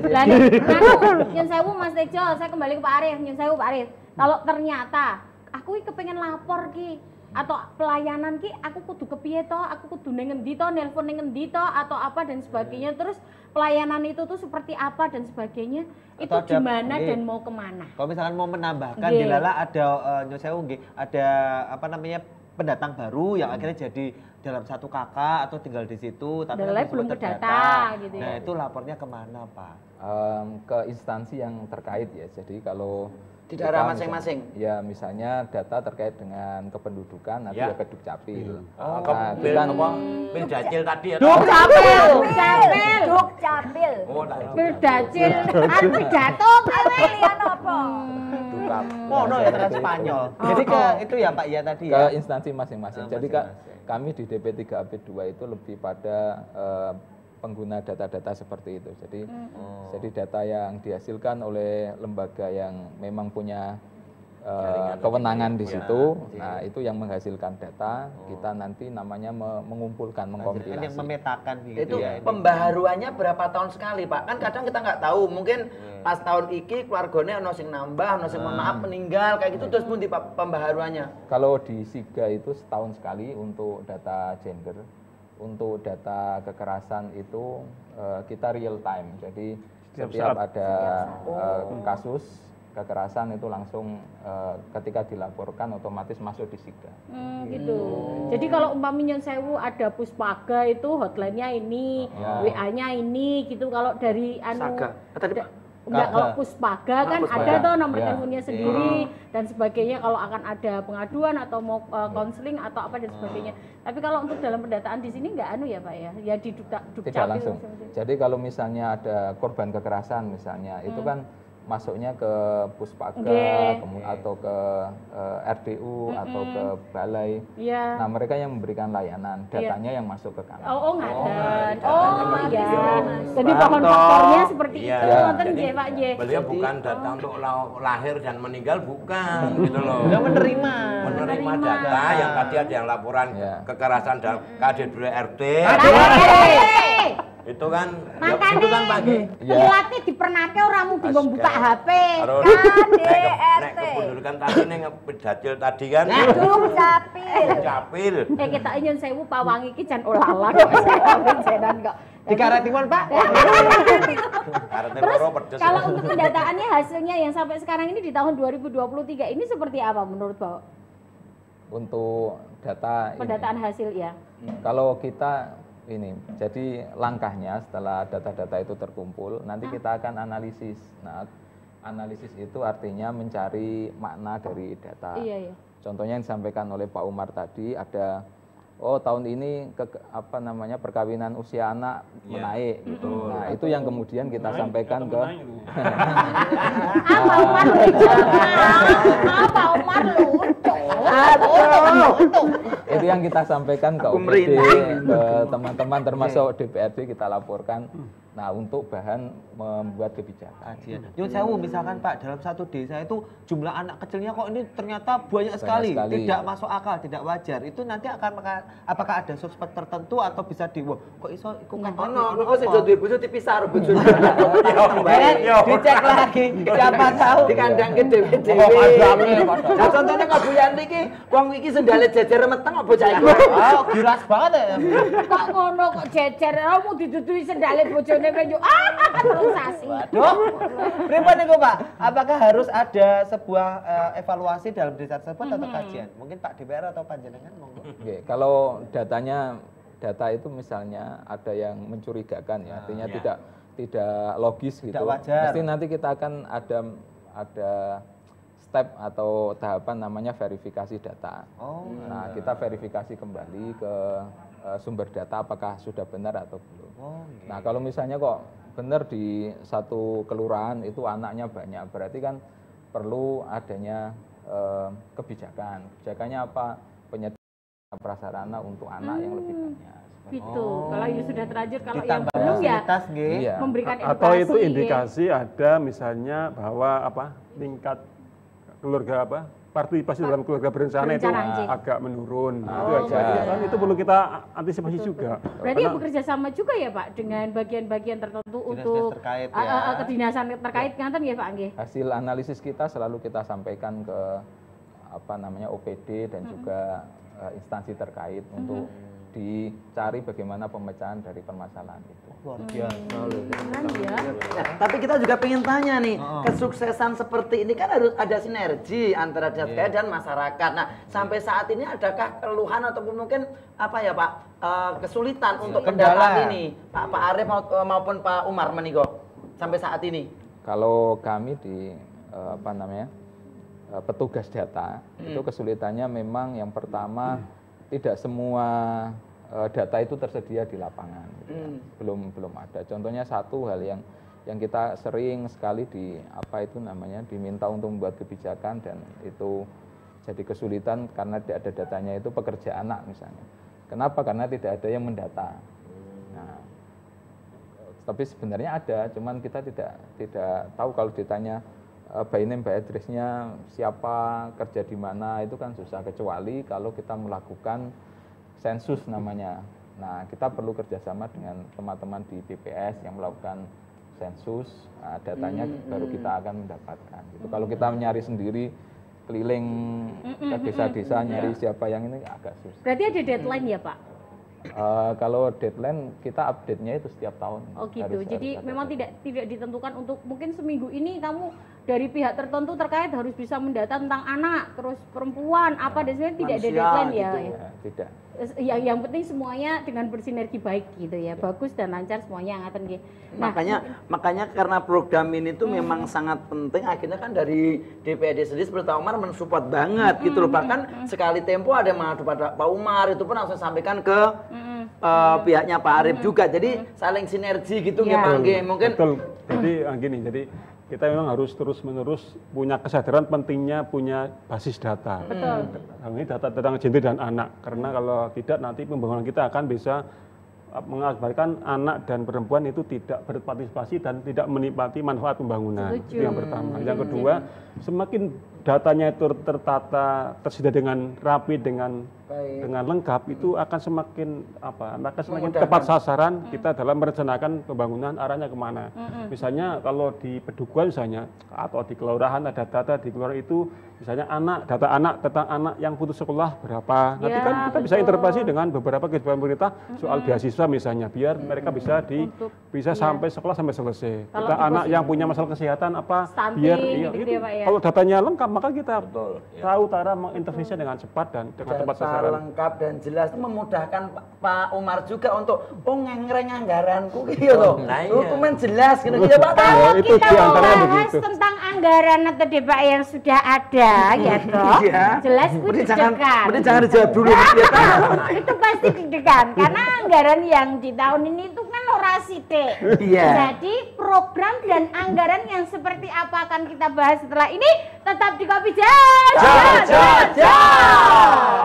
Lah nyun sewu Mas Tejo, saya kembali ke Pak Arif, nyun sewu Pak Arif. Kalau ternyata aku kepengen lapor ki atau pelayanan ki aku kudu kepiye to, aku kudu ning ngendi to, nelpon ning ngendi to atau apa dan sebagainya. Terus pelayanan itu tuh seperti apa dan sebagainya. Itu gimana dan mau kemana. Kalau misalkan mau menambahkan di Lala ada nyosewu nggih, ada apa namanya pendatang baru yang akhirnya jadi dalam satu kakak atau tinggal di situ tapi belum terdata gitu ya. Nah, itu lapornya kemana, Pak? Ke instansi yang terkait ya. Jadi kalau di daerah masing-masing. Ya, misalnya data terkait dengan kependudukan nanti ya ke Dukcapil. Pil Dacil tadi ya. Dukcapil. Pil Dacil. Pidato kalian apa? Mono ya terus Spanyol. Jadi ke itu ya Pak ya tadi ya. Ke instansi masing-masing. Jadi kami di DP3AP2 itu lebih pada pengguna data-data seperti itu. Jadi data yang dihasilkan oleh lembaga yang memang punya kewenangan di situ. Nah, itu yang menghasilkan data, kita nanti namanya mengumpulkan, mengkompilasi. Yang memetakan gitu itu ya. Pembaharuannya berapa tahun sekali, Pak? Kan kadang kita nggak tahu, mungkin pas tahun iki keluarganya ono sing nambah, ono sing maaf meninggal kayak gitu terus pun di pembaharuannya. Kalau di SIGA itu setahun sekali untuk data gender. Untuk data kekerasan itu kita real time, jadi setiap ada kasus kekerasan itu langsung ketika dilaporkan otomatis masuk di SIGA. Gitu. Jadi kalau umpamanya Sewu ada Puspaga itu hotline-nya ini, WA-nya ini gitu. Kalau dari enggak, kalau Puspaga kan ada tuh nomor teleponnya sendiri dan sebagainya kalau akan ada pengaduan atau mau konseling atau apa dan sebagainya. Tapi kalau untuk dalam pendataan di sini enggak ya Pak ya? Ya di Dukcapil. Tidak langsung. Jadi kalau misalnya ada korban kekerasan misalnya, itu kan masuknya ke Puspaga atau ke RDU atau ke balai. Nah, mereka yang memberikan layanan, datanya yang masuk ke kami. Jadi pohon faktornya seperti itu nonton nggih Pak nggih. Beliau bukan data untuk lahir dan meninggal, bukan gitu loh. Beliau menerima data yang tadi ada yang laporan kekerasan dan KD2RT. Itu kan pagi. Pelatih dipernake ora mung bingung buka HP. Nek kependudukan tadi ning Dacil tadi kan. Dukcapil. Kita nyun sewu pawang iki jan olalah jenan kok. Dikaretimon Pak. Terus kalau untuk pendataannya hasilnya yang sampai sekarang ini di tahun 2023 ini seperti apa menurut Bapak? Untuk data pendataan hasil ya. Kalau kita ini, jadi langkahnya setelah data-data itu terkumpul, nanti kita akan analisis. Nah, analisis itu artinya mencari makna dari data. Contohnya yang disampaikan oleh Pak Umar tadi ada, tahun ini perkawinan usia anak menaik gitu. Nah, itu yang kemudian kita sampaikan ke itu yang kita sampaikan ke OPD, ke teman-teman termasuk DPRD kita laporkan. Nah, untuk bahan membuat kebijakan. Nyun sewu misalkan Pak, dalam satu desa itu jumlah anak kecilnya kok ini ternyata banyak sekali. Tidak masuk akal, tidak wajar. Itu nanti apakah ada suspek tertentu atau bisa kok iso iku kok sing duwe bojo dipisah karo bojone. Dicek lagi, siapa tahu di kandang dhewe-dhewe. Nah, contohnya kok Bu Yanti iki wong iki sendale jejer meteng kok bocah iku. Giras banget ya. Kok ngono kok jejer, kamu didudui sendale bojone penyu. Terus sasi. Waduh. Pripun niku Pak? Apakah harus ada sebuah evaluasi dalam desa tersebut atau kajian? Mungkin Pak DPR atau panjenengan monggo. Oke, kalau data itu misalnya ada yang mencurigakan ya, artinya tidak logis gitu. Tidak wajar. Pasti nanti kita akan ada step atau tahapan namanya verifikasi data. Nah, kita verifikasi kembali ke sumber data apakah sudah benar atau belum. Nah, kalau misalnya kok benar di satu kelurahan itu anaknya banyak, berarti kan perlu adanya kebijakan. Kebijakannya apa? Penyediaan prasarana untuk anak yang lebih banyak. Gitu. Kalau itu sudah terlanjur, kalau yang belum ya memberikan edukasi. Atau itu indikasi ada misalnya bahwa tingkat keluarga partisipasi dalam keluarga berencana itu agak menurun. Itu perlu kita antisipasi juga. Berarti ya bekerja sama juga ya Pak dengan bagian-bagian tertentu untuk kedinasan terkait ngaten ya Pak nggih. Hasil analisis kita selalu kita sampaikan ke OPD dan juga instansi terkait untuk dicari bagaimana pemecahan dari permasalahan itu. Luar biasa loh. Nah, tapi kita juga pengen tanya nih, kesuksesan seperti ini kan harus ada sinergi antara dinas terkait dan masyarakat. Nah, sampai saat ini adakah keluhan ataupun mungkin apa ya Pak, kesulitan untuk pendataan ini, Pak Arif maupun Pak Umar Manigo sampai saat ini? Kalau kami di petugas data itu kesulitannya memang yang pertama tidak semua data itu tersedia di lapangan, gitu ya. belum ada. Contohnya satu hal yang kita sering sekali diminta untuk membuat kebijakan dan itu jadi kesulitan karena tidak ada datanya, itu pekerja anak misalnya. Kenapa? Karena tidak ada yang mendata. Nah, tapi sebenarnya ada, cuman kita tidak tahu kalau ditanya by name by address-nya siapa, kerja di mana, itu kan susah, kecuali kalau kita melakukan sensus namanya. Nah, kita perlu kerjasama dengan teman-teman di BPS yang melakukan sensus, datanya baru kita akan mendapatkan. Gitu. Kalau kita nyari sendiri, keliling ke desa-desa nyari siapa yang ini agak susah. Berarti ada deadline ya Pak? Kalau deadline kita update-nya itu setiap tahun. Oh gitu. Jadi memang tidak ditentukan untuk mungkin seminggu ini kamu dari pihak tertentu terkait harus bisa mendata tentang anak, terus perempuan, apa dan sebagainya, tidak ada deadline ya. Gitu. Tidak. Yang penting semuanya dengan bersinergi baik gitu ya. Bagus dan lancar semuanya ngaten nggih. Nah, makanya karena program ini tuh memang sangat penting, akhirnya kan dari DPRD sendiri seperti Pak Umar mensupport banget gitu loh. Bahkan sekali tempo ada mengadu pada Pak Umar, itu pun langsung sampaikan ke pihaknya Pak Arif juga. Jadi saling sinergi gitu ya. Mungkin betul. Jadi kita memang harus terus-menerus punya kesadaran pentingnya punya basis data. Betul. Ini data tentang gender dan anak, karena kalau tidak nanti pembangunan kita akan bisa mengakibatkan anak dan perempuan itu tidak berpartisipasi dan tidak menikmati manfaat pembangunan. Itu yang pertama. Yang kedua, semakin datanya itu tertata, tersedia dengan rapi, dengan lengkap, itu akan semakin tepat sasaran kita dalam merencanakan pembangunan arahnya kemana. Misalnya kalau di Pedukuhan misalnya, atau di kelurahan ada data di kelurahan itu, misalnya data anak tentang anak yang putus sekolah berapa. Nanti kan kita bisa intervensi dengan beberapa kebijakan pemerintah soal beasiswa misalnya, biar mereka bisa sampai sekolah sampai selesai. Kita anak yang punya masalah kesehatan biar kalau datanya lengkap, maka kita tahu cara mengintervensi dengan cepat dan dengan tepat sasaran. Lengkap dan jelas itu memudahkan Pak Umar juga untuk ngereng anggaranku gitu. Dokumen jelas gitu Pak. Kalau kita membahas tentang anggaran atau DPR yang sudah ada ya toh, jelas deg-degan. Jangan dijawab dulu. Itu pasti deg-degan karena anggaran yang di tahun ini itu kan orasi deh. Jadi program dan anggaran yang seperti apa akan kita bahas setelah ini, tetap di Kopi Jos.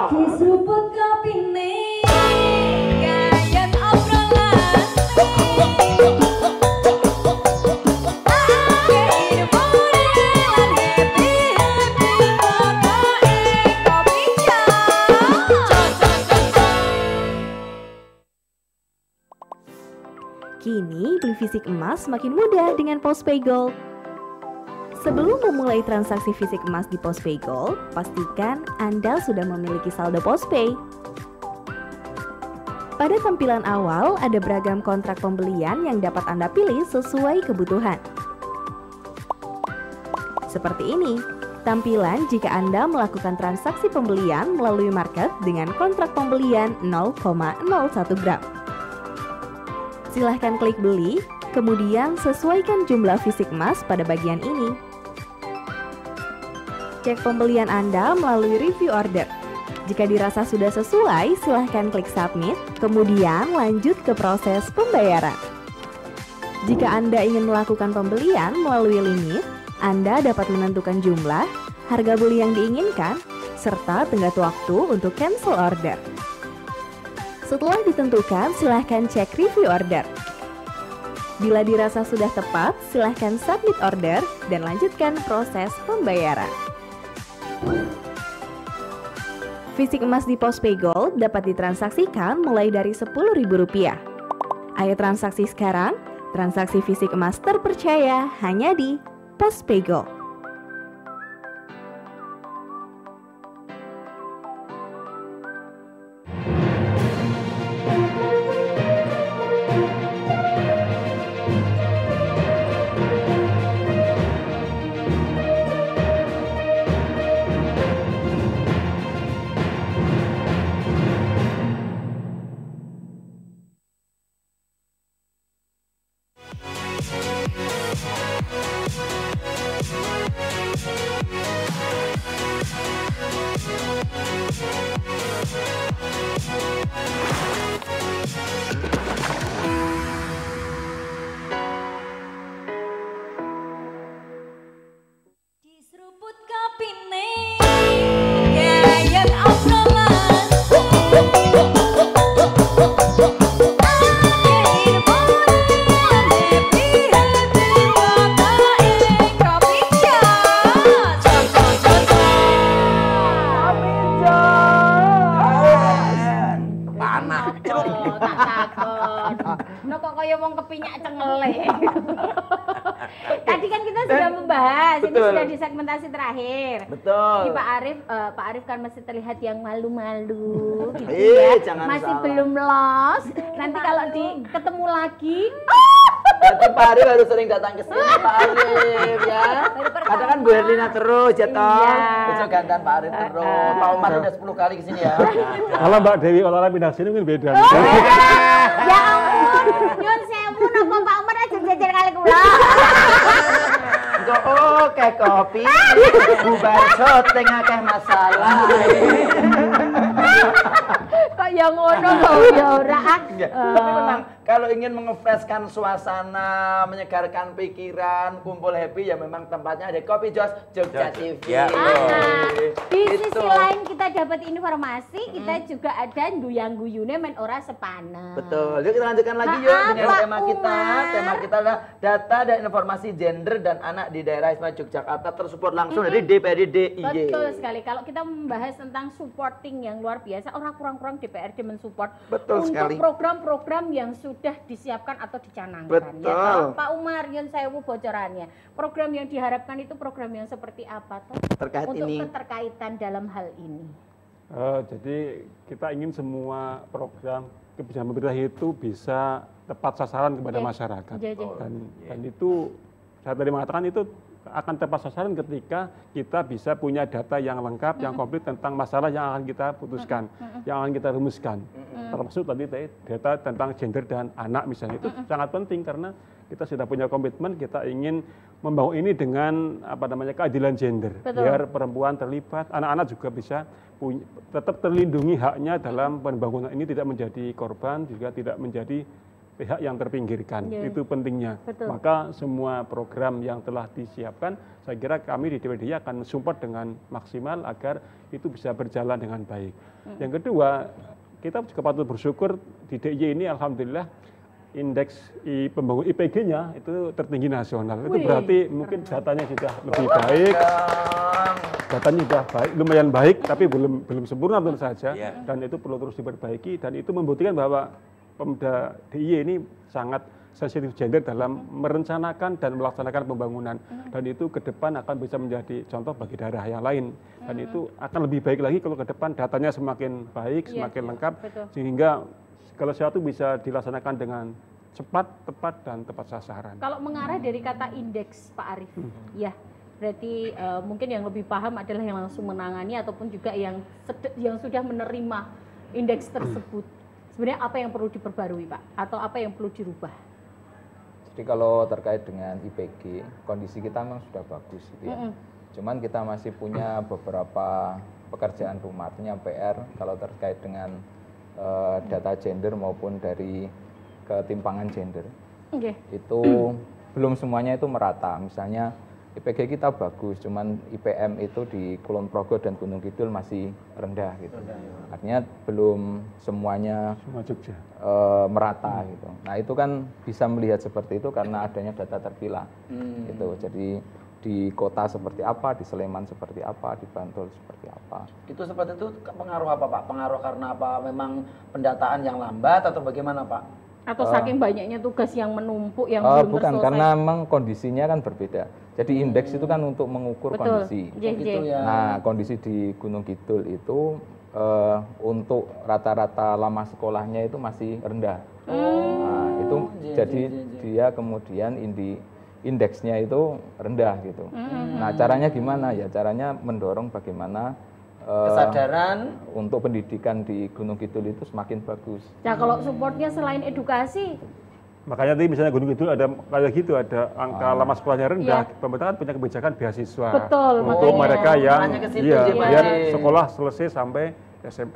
Disebut kopi nih, kayak obrolan Kini beli fisik emas semakin mudah dengan Postpay Gold. Sebelum memulai transaksi fisik emas di Postpay Gold, pastikan Anda sudah memiliki saldo Postpay. Pada tampilan awal, ada beragam kontrak pembelian yang dapat Anda pilih sesuai kebutuhan. Seperti ini, tampilan jika Anda melakukan transaksi pembelian melalui market dengan kontrak pembelian 0,01 gram. Silahkan klik beli, kemudian sesuaikan jumlah fisik emas pada bagian ini. Cek pembelian Anda melalui review order. Jika dirasa sudah sesuai, silahkan klik submit, kemudian lanjut ke proses pembayaran. Jika Anda ingin melakukan pembelian melalui limit, Anda dapat menentukan jumlah, harga beli yang diinginkan, serta tenggat waktu untuk cancel order. Setelah ditentukan, silahkan cek review order. Bila dirasa sudah tepat, silahkan submit order dan lanjutkan proses pembayaran. Fisik emas di Postpay Gold dapat ditransaksikan mulai dari Rp10.000. Ayo transaksi sekarang, transaksi fisik emas terpercaya hanya di Postpay Gold. tak takon. No kok kaya wong kepinyak cengele. Tadi kan kita sudah membahas, ini sudah di segmentasi terakhir. Betul. Ini Pak Arif kan masih terlihat yang malu-malu gitu ya. Jangan masih salah. belum lost. Nanti kalau ketemu lagi, berarti Pak Arif harus sering datang ke sini Pak Arif ya. Kadang kan Bu Herlina terus ya toh. Besok gantian Pak Arif terus. Pak Umar udah 10 kali kesini ya. Kalau Mbak Dewi olahraga pindah sini mungkin beda. ya ampun, nyun sewu napa Pak Umar aja jajar kali kula. Oke kopi, bubar syuting akeh masalah. Kok yang ngono kok ya ora. Tapi memang kalau ingin mengefreshkan suasana, menyegarkan pikiran, kumpul happy ya memang tempatnya ada Kopi Jos Jogja TV. Ya. Di sisi lain kita dapat informasi, kita juga ada guyang-guyune men ora sepanen. Betul. Yuk kita lanjutkan lagi yuk dengan tema kita. Tema kita adalah data dan informasi gender dan anak di daerah istimewa Yogyakarta tersupport langsung dari DPRD DIY. Betul sekali. Kalau kita membahas tentang supporting yang luar biasa, orang kurang-kurang DPRD mensupport untuk program-program yang sudah disiapkan atau dicanangkan. Betul. Ya, kalau Pak Umar Yun Sewu bocorannya, program yang diharapkan itu program yang seperti apa toh? Terkait untuk ini. keterkaitan dalam hal ini. Jadi kita ingin semua program kebijakan pemerintah itu bisa tepat sasaran kepada masyarakat. Dan itu saya tadi mengatakan itu akan tepat sasaran ketika kita bisa punya data yang lengkap, yang komplit tentang masalah yang akan kita putuskan, yang akan kita rumuskan. Termasuk tadi data tentang gender dan anak misalnya, itu sangat penting karena kita sudah punya komitmen, kita ingin membangun ini dengan keadilan gender. Biar perempuan terlibat, anak-anak juga bisa tetap terlindungi haknya dalam pembangunan ini, tidak menjadi korban, juga tidak menjadi pihak yang terpinggirkan. Itu pentingnya. Maka semua program yang telah disiapkan, saya kira kami di DPRD akan support dengan maksimal agar itu bisa berjalan dengan baik. Yang kedua, kita juga patut bersyukur di DIY ini alhamdulillah indeks pembangunan IPG-nya itu tertinggi nasional. Itu berarti mungkin datanya sudah lebih baik. Datanya sudah baik, lumayan baik, tapi belum sempurna tentu saja. Dan itu perlu terus diperbaiki, dan itu membuktikan bahwa Pemda DIY ini sangat sensitif gender dalam merencanakan dan melaksanakan pembangunan. Dan itu ke depan akan bisa menjadi contoh bagi daerah yang lain. Dan itu akan lebih baik lagi kalau ke depan datanya semakin baik, semakin lengkap, sehingga segala sesuatu bisa dilaksanakan dengan cepat, tepat, dan tepat sasaran. Kalau mengarah dari kata indeks, Pak Arif, ya berarti mungkin yang lebih paham adalah yang langsung menangani ataupun juga yang sudah menerima indeks tersebut. Sebenarnya apa yang perlu diperbarui, Pak? Atau apa yang perlu dirubah? Jadi kalau terkait dengan IPG, kondisi kita memang sudah bagus gitu ya. Cuman kita masih punya beberapa pekerjaan rumah, artinya PR kalau terkait dengan data gender maupun dari ketimpangan gender. Itu belum semuanya itu merata. Misalnya IPG kita bagus, cuman IPM itu di Kulon Progo dan Gunung Kidul masih rendah gitu. Artinya belum semuanya merata gitu. Nah itu kan bisa melihat seperti itu karena adanya data terpilah gitu. Jadi di kota seperti apa, di Sleman seperti apa, di Bantul seperti apa. Itu seperti itu pengaruh apa Pak? Pengaruh karena apa? Memang pendataan yang lambat atau bagaimana Pak? Atau saking banyaknya tugas yang menumpuk yang belum bukan, terselesai? karena memang kondisinya kan berbeda. Jadi indeks itu kan untuk mengukur kondisi. Nah kondisi di Gunung Kidul itu untuk rata-rata lama sekolahnya itu masih rendah. Nah itu jadi dia kemudian indeksnya itu rendah gitu. Nah caranya gimana? Ya caranya mendorong bagaimana kesadaran untuk pendidikan di Gunung Kidul itu semakin bagus. Nah kalau supportnya selain edukasi, makanya tadi misalnya Gunung Kidul ada kayak gitu, ada angka lama sekolahnya rendah, pemerintah kan punya kebijakan beasiswa untuk mereka yang biar sekolah selesai sampai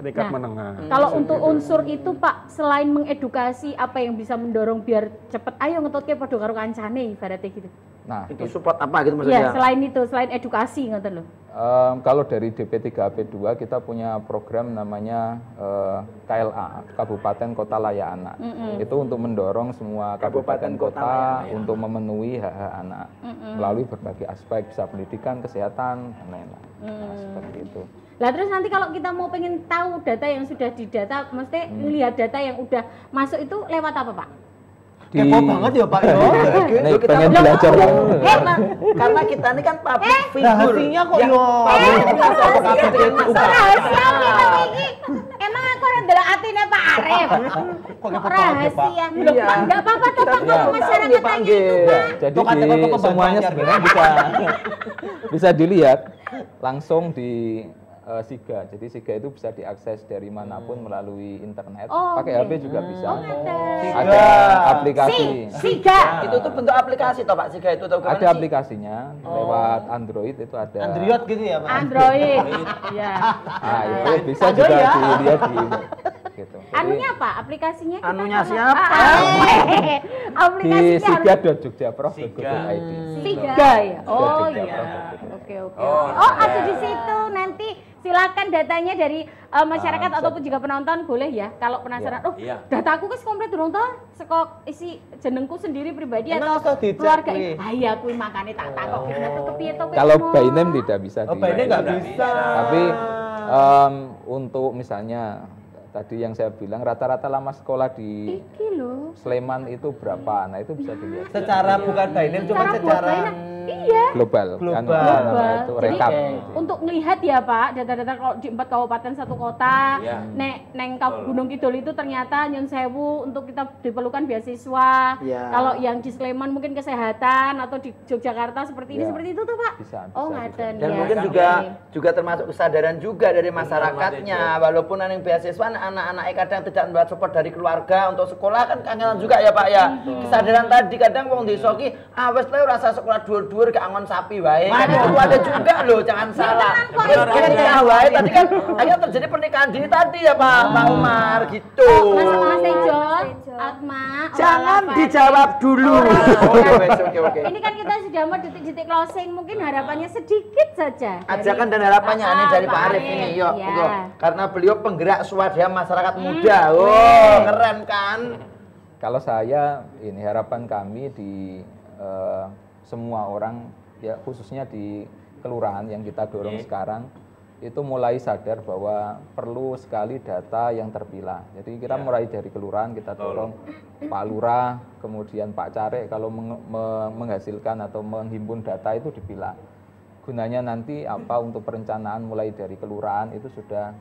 tingkat menengah. Kalau untuk unsur itu Pak, selain mengedukasi, apa yang bisa mendorong biar cepet ayo ngetotke padha karo kancane ibaratnya gitu. Nah, itu support apa gitu maksudnya? Ya, selain itu, selain edukasi ngoten lho. Kalau dari DP3AP2 kita punya program namanya KLA, Kabupaten Kota Layak Anak. Itu untuk mendorong semua kabupaten kota untuk memenuhi hak-hak anak melalui berbagai aspek, bisa pendidikan, kesehatan, dan lain-lain. Nah, seperti itu. Lah terus nanti kalau kita mau pengen tahu data yang sudah didata, mesti lihat data yang udah masuk itu lewat apa Pak? Kepo banget ya Pak yo. Nih pengen belajar karena kita ini kan public figure. Hasilnya kok yo. Rahasia iki. Emang aku ora ndelok atine Pak Arif. Kok rahasia? Enggak apa-apa toh Pak, kalau masyarakat tanya itu Pak. Jadi semuanya sebenarnya bisa dilihat langsung di SIGA. Jadi SIGA itu bisa diakses dari manapun melalui internet. Pakai HP juga bisa. Ada aplikasi. SIGA. Itu tuh bentuk aplikasi toh Pak SIGA itu tuh. Ada aplikasinya lewat Android itu ada. Android gitu ya Pak. Android. Iya. Nah, itu bisa juga dilihat di gitu. Anunya apa? Aplikasinya? Anunya siapa? Di siga.jogjaprof.id. SIGA ya. Oh iya. Oke. Oh, ada di situ. Nanti silakan datanya dari masyarakat ataupun juga penonton boleh ya. Kalau penasaran, dataku wis komplit durung to? Saka isi jenengku sendiri pribadi atau keluarga. Ah iya kuwi makane tak takok kepiye to. Kalau by name tidak bisa. Oh, by name enggak bisa. Tapi untuk misalnya tadi yang saya bilang rata-rata lama sekolah di Sleman itu berapa? Nah itu bisa dilihat. Secara bukan by name, cuma secara global. Kan, itu rekap. Untuk melihat ya Pak, data-data kalau di 4 kabupaten 1 kota, neng Gunung Kidul itu ternyata Nyun Sewu untuk kita diperlukan beasiswa. Kalau yang di Sleman mungkin kesehatan atau di Yogyakarta seperti ini seperti itu tuh Pak. Bisa. Ngaten. Dan mungkin juga termasuk kesadaran juga dari masyarakatnya. Walaupun yang beasiswa anak-anak kadang tidak mendapat support dari keluarga untuk sekolah kan kangenan juga ya Pak ya. Kesadaran tadi kadang wong desa ki awes le rasa sekolah dhuwur-dhuwur gak angon sapi wae. Kan itu ada juga loh, jangan salah. Kan wae tadi kan akhirnya terjadi pernikahan dini tadi ya Pak Umar gitu. Mas Tejo, Atma, jangan dijawab dulu. Oke. Ini kan kita sudah mau detik-detik closing, mungkin harapannya sedikit saja. Ajakan dan harapannya ini dari Pak Arif ini, yuk. Karena beliau penggerak swadaya masyarakat muda. Oh, keren kan? Kalau saya ini harapan kami di semua orang ya khususnya di kelurahan yang kita dorong sekarang itu mulai sadar bahwa perlu sekali data yang terpilah. Jadi kita mulai dari kelurahan kita dorong Pak Lurah, kemudian Pak Carek kalau menghasilkan atau menghimpun data itu dipilah. Gunanya nanti apa untuk perencanaan mulai dari kelurahan itu sudah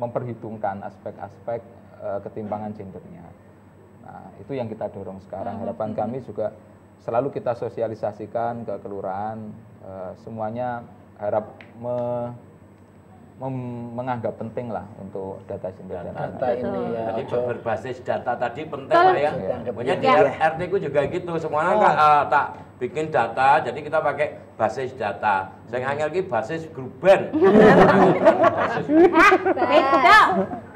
memperhitungkan aspek-aspek ketimpangan gendernya. Nah, itu yang kita dorong sekarang. Harapan kami juga selalu kita sosialisasikan ke kelurahan, semuanya harap menganggap penting lah untuk data gender dan anak. Jadi berbasis data tadi penting lah ya. Pokoknya di RT ku juga gitu, semuanya tak bikin data, jadi kita pakai basis data. Saya angel ki basis grup band.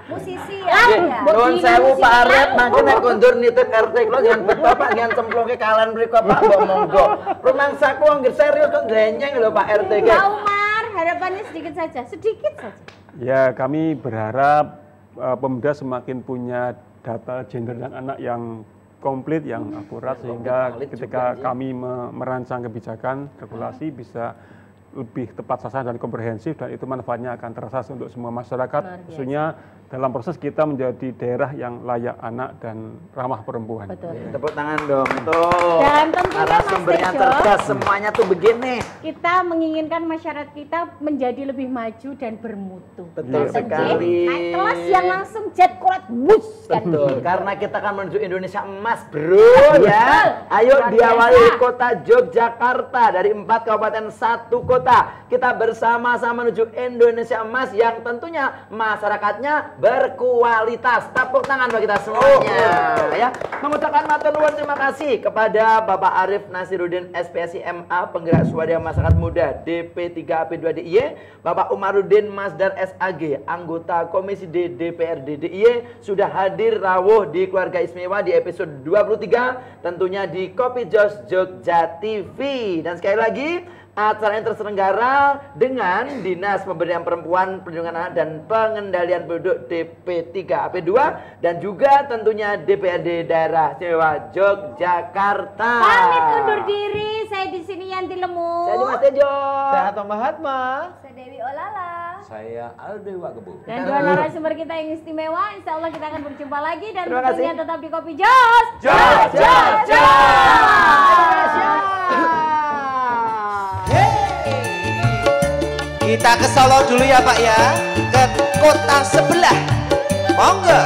Musisi ya. Nuwun sewu Pak Arif, mangke nek kondur nitik RT kula jangan beto Pak, jangan cemplungke kalian mriku Pak, mbok monggo. Rumangsaku anggere serius kok drenyeng lho Pak RT ki. Pak Umar, harapannya sedikit saja. Ya, kami berharap pemuda semakin punya data gender dan anak yang komplit, yang akurat, sehingga ketika kami merancang kebijakan regulasi bisa lebih tepat sasaran dan komprehensif, dan itu manfaatnya akan terasa untuk semua masyarakat, khususnya dalam proses kita menjadi daerah yang layak anak dan ramah perempuan. Betul. Tepuk tangan dong. Tuh. Dan tentunya narasumbernya cerdas, semuanya tuh begini. Kita menginginkan masyarakat kita menjadi lebih maju dan bermutu. Betul sekali. Naik kelas yang langsung jet kuat bus kan. Betul. Karena kita akan menuju Indonesia emas, bro. Ya. Ayo diawali kota Yogyakarta dari 4 kabupaten 1 kota. Kita bersama-sama menuju Indonesia emas yang tentunya masyarakatnya berkualitas. Tepuk tangan bagi kita semuanya. Ya, mengucapkan matur nuwun terima kasih kepada Bapak Arif Nasiruddin SPSI MA, penggerak swadaya masyarakat muda DP3AP2 DIY, Bapak Umaruddin Masdar SAG, anggota Komisi D DPRD DIY, sudah hadir rawuh di Keluarga Istimewa di episode 23, tentunya di Kopi Jos Jogja TV. Dan sekali lagi Acara ini terselenggara dengan Dinas Pemberdayaan Perempuan, Perlindungan Anak dan Pengendalian Penduduk DP3AP2 dan juga tentunya DPRD Daerah Istimewa Yogyakarta. Pamit undur diri, saya di sini Yanti Lemu. Saya Dimas Tejo. Saya Tom Mahatma. Saya Dewi Olala. Saya Aldi Wagebu. Dan dua narasumber kita yang istimewa, insya Allah kita akan berjumpa lagi dan Terima kasih. tentunya tetap di Kopi Jos. Jos. Kita ke Solo dulu ya Pak ya, ke kota sebelah. Monggo.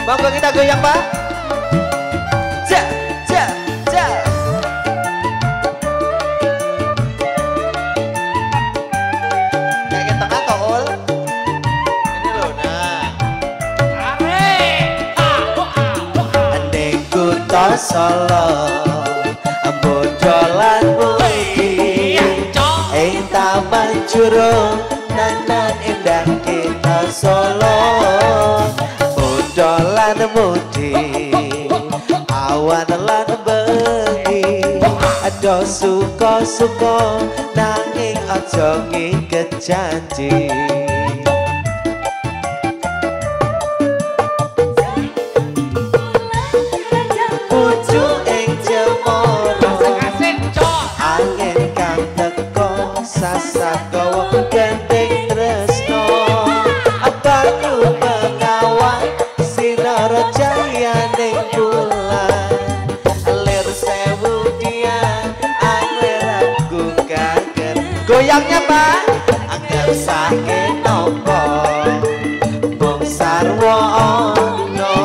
Monggo kita goyang Pak. Ja, ja, ja. Kayak ke tengah toh Ul. Ini loh nah. Andai kota Solo, bodolan bumi. Taman Jurung, nanan indah kita Solo. Bodolan mudi, awan lan bengi. Ado suka-suka, nanging aja ngiket janji. Pucu ing Jemoro, angin kang teko sasakawa gandeng tresno. Banyu pengawan sinar jaya ning bulan. Lir sewu dian angler aku kaget. Goyangnya Pak, angger saking nopo bong sarwa ono.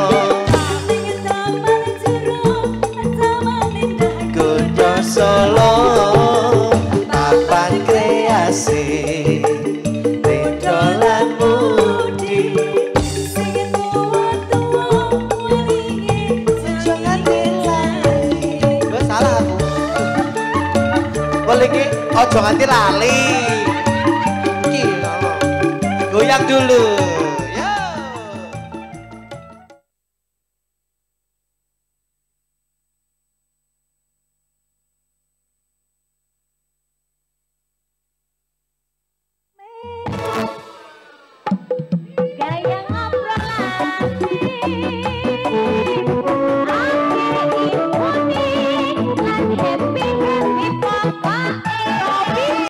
Kudu Solo papan kreasi dolan mudi. Jangan dilali. Gue salah aku. Boleh ki, ojo nganti lali. Ki, goyang dulu.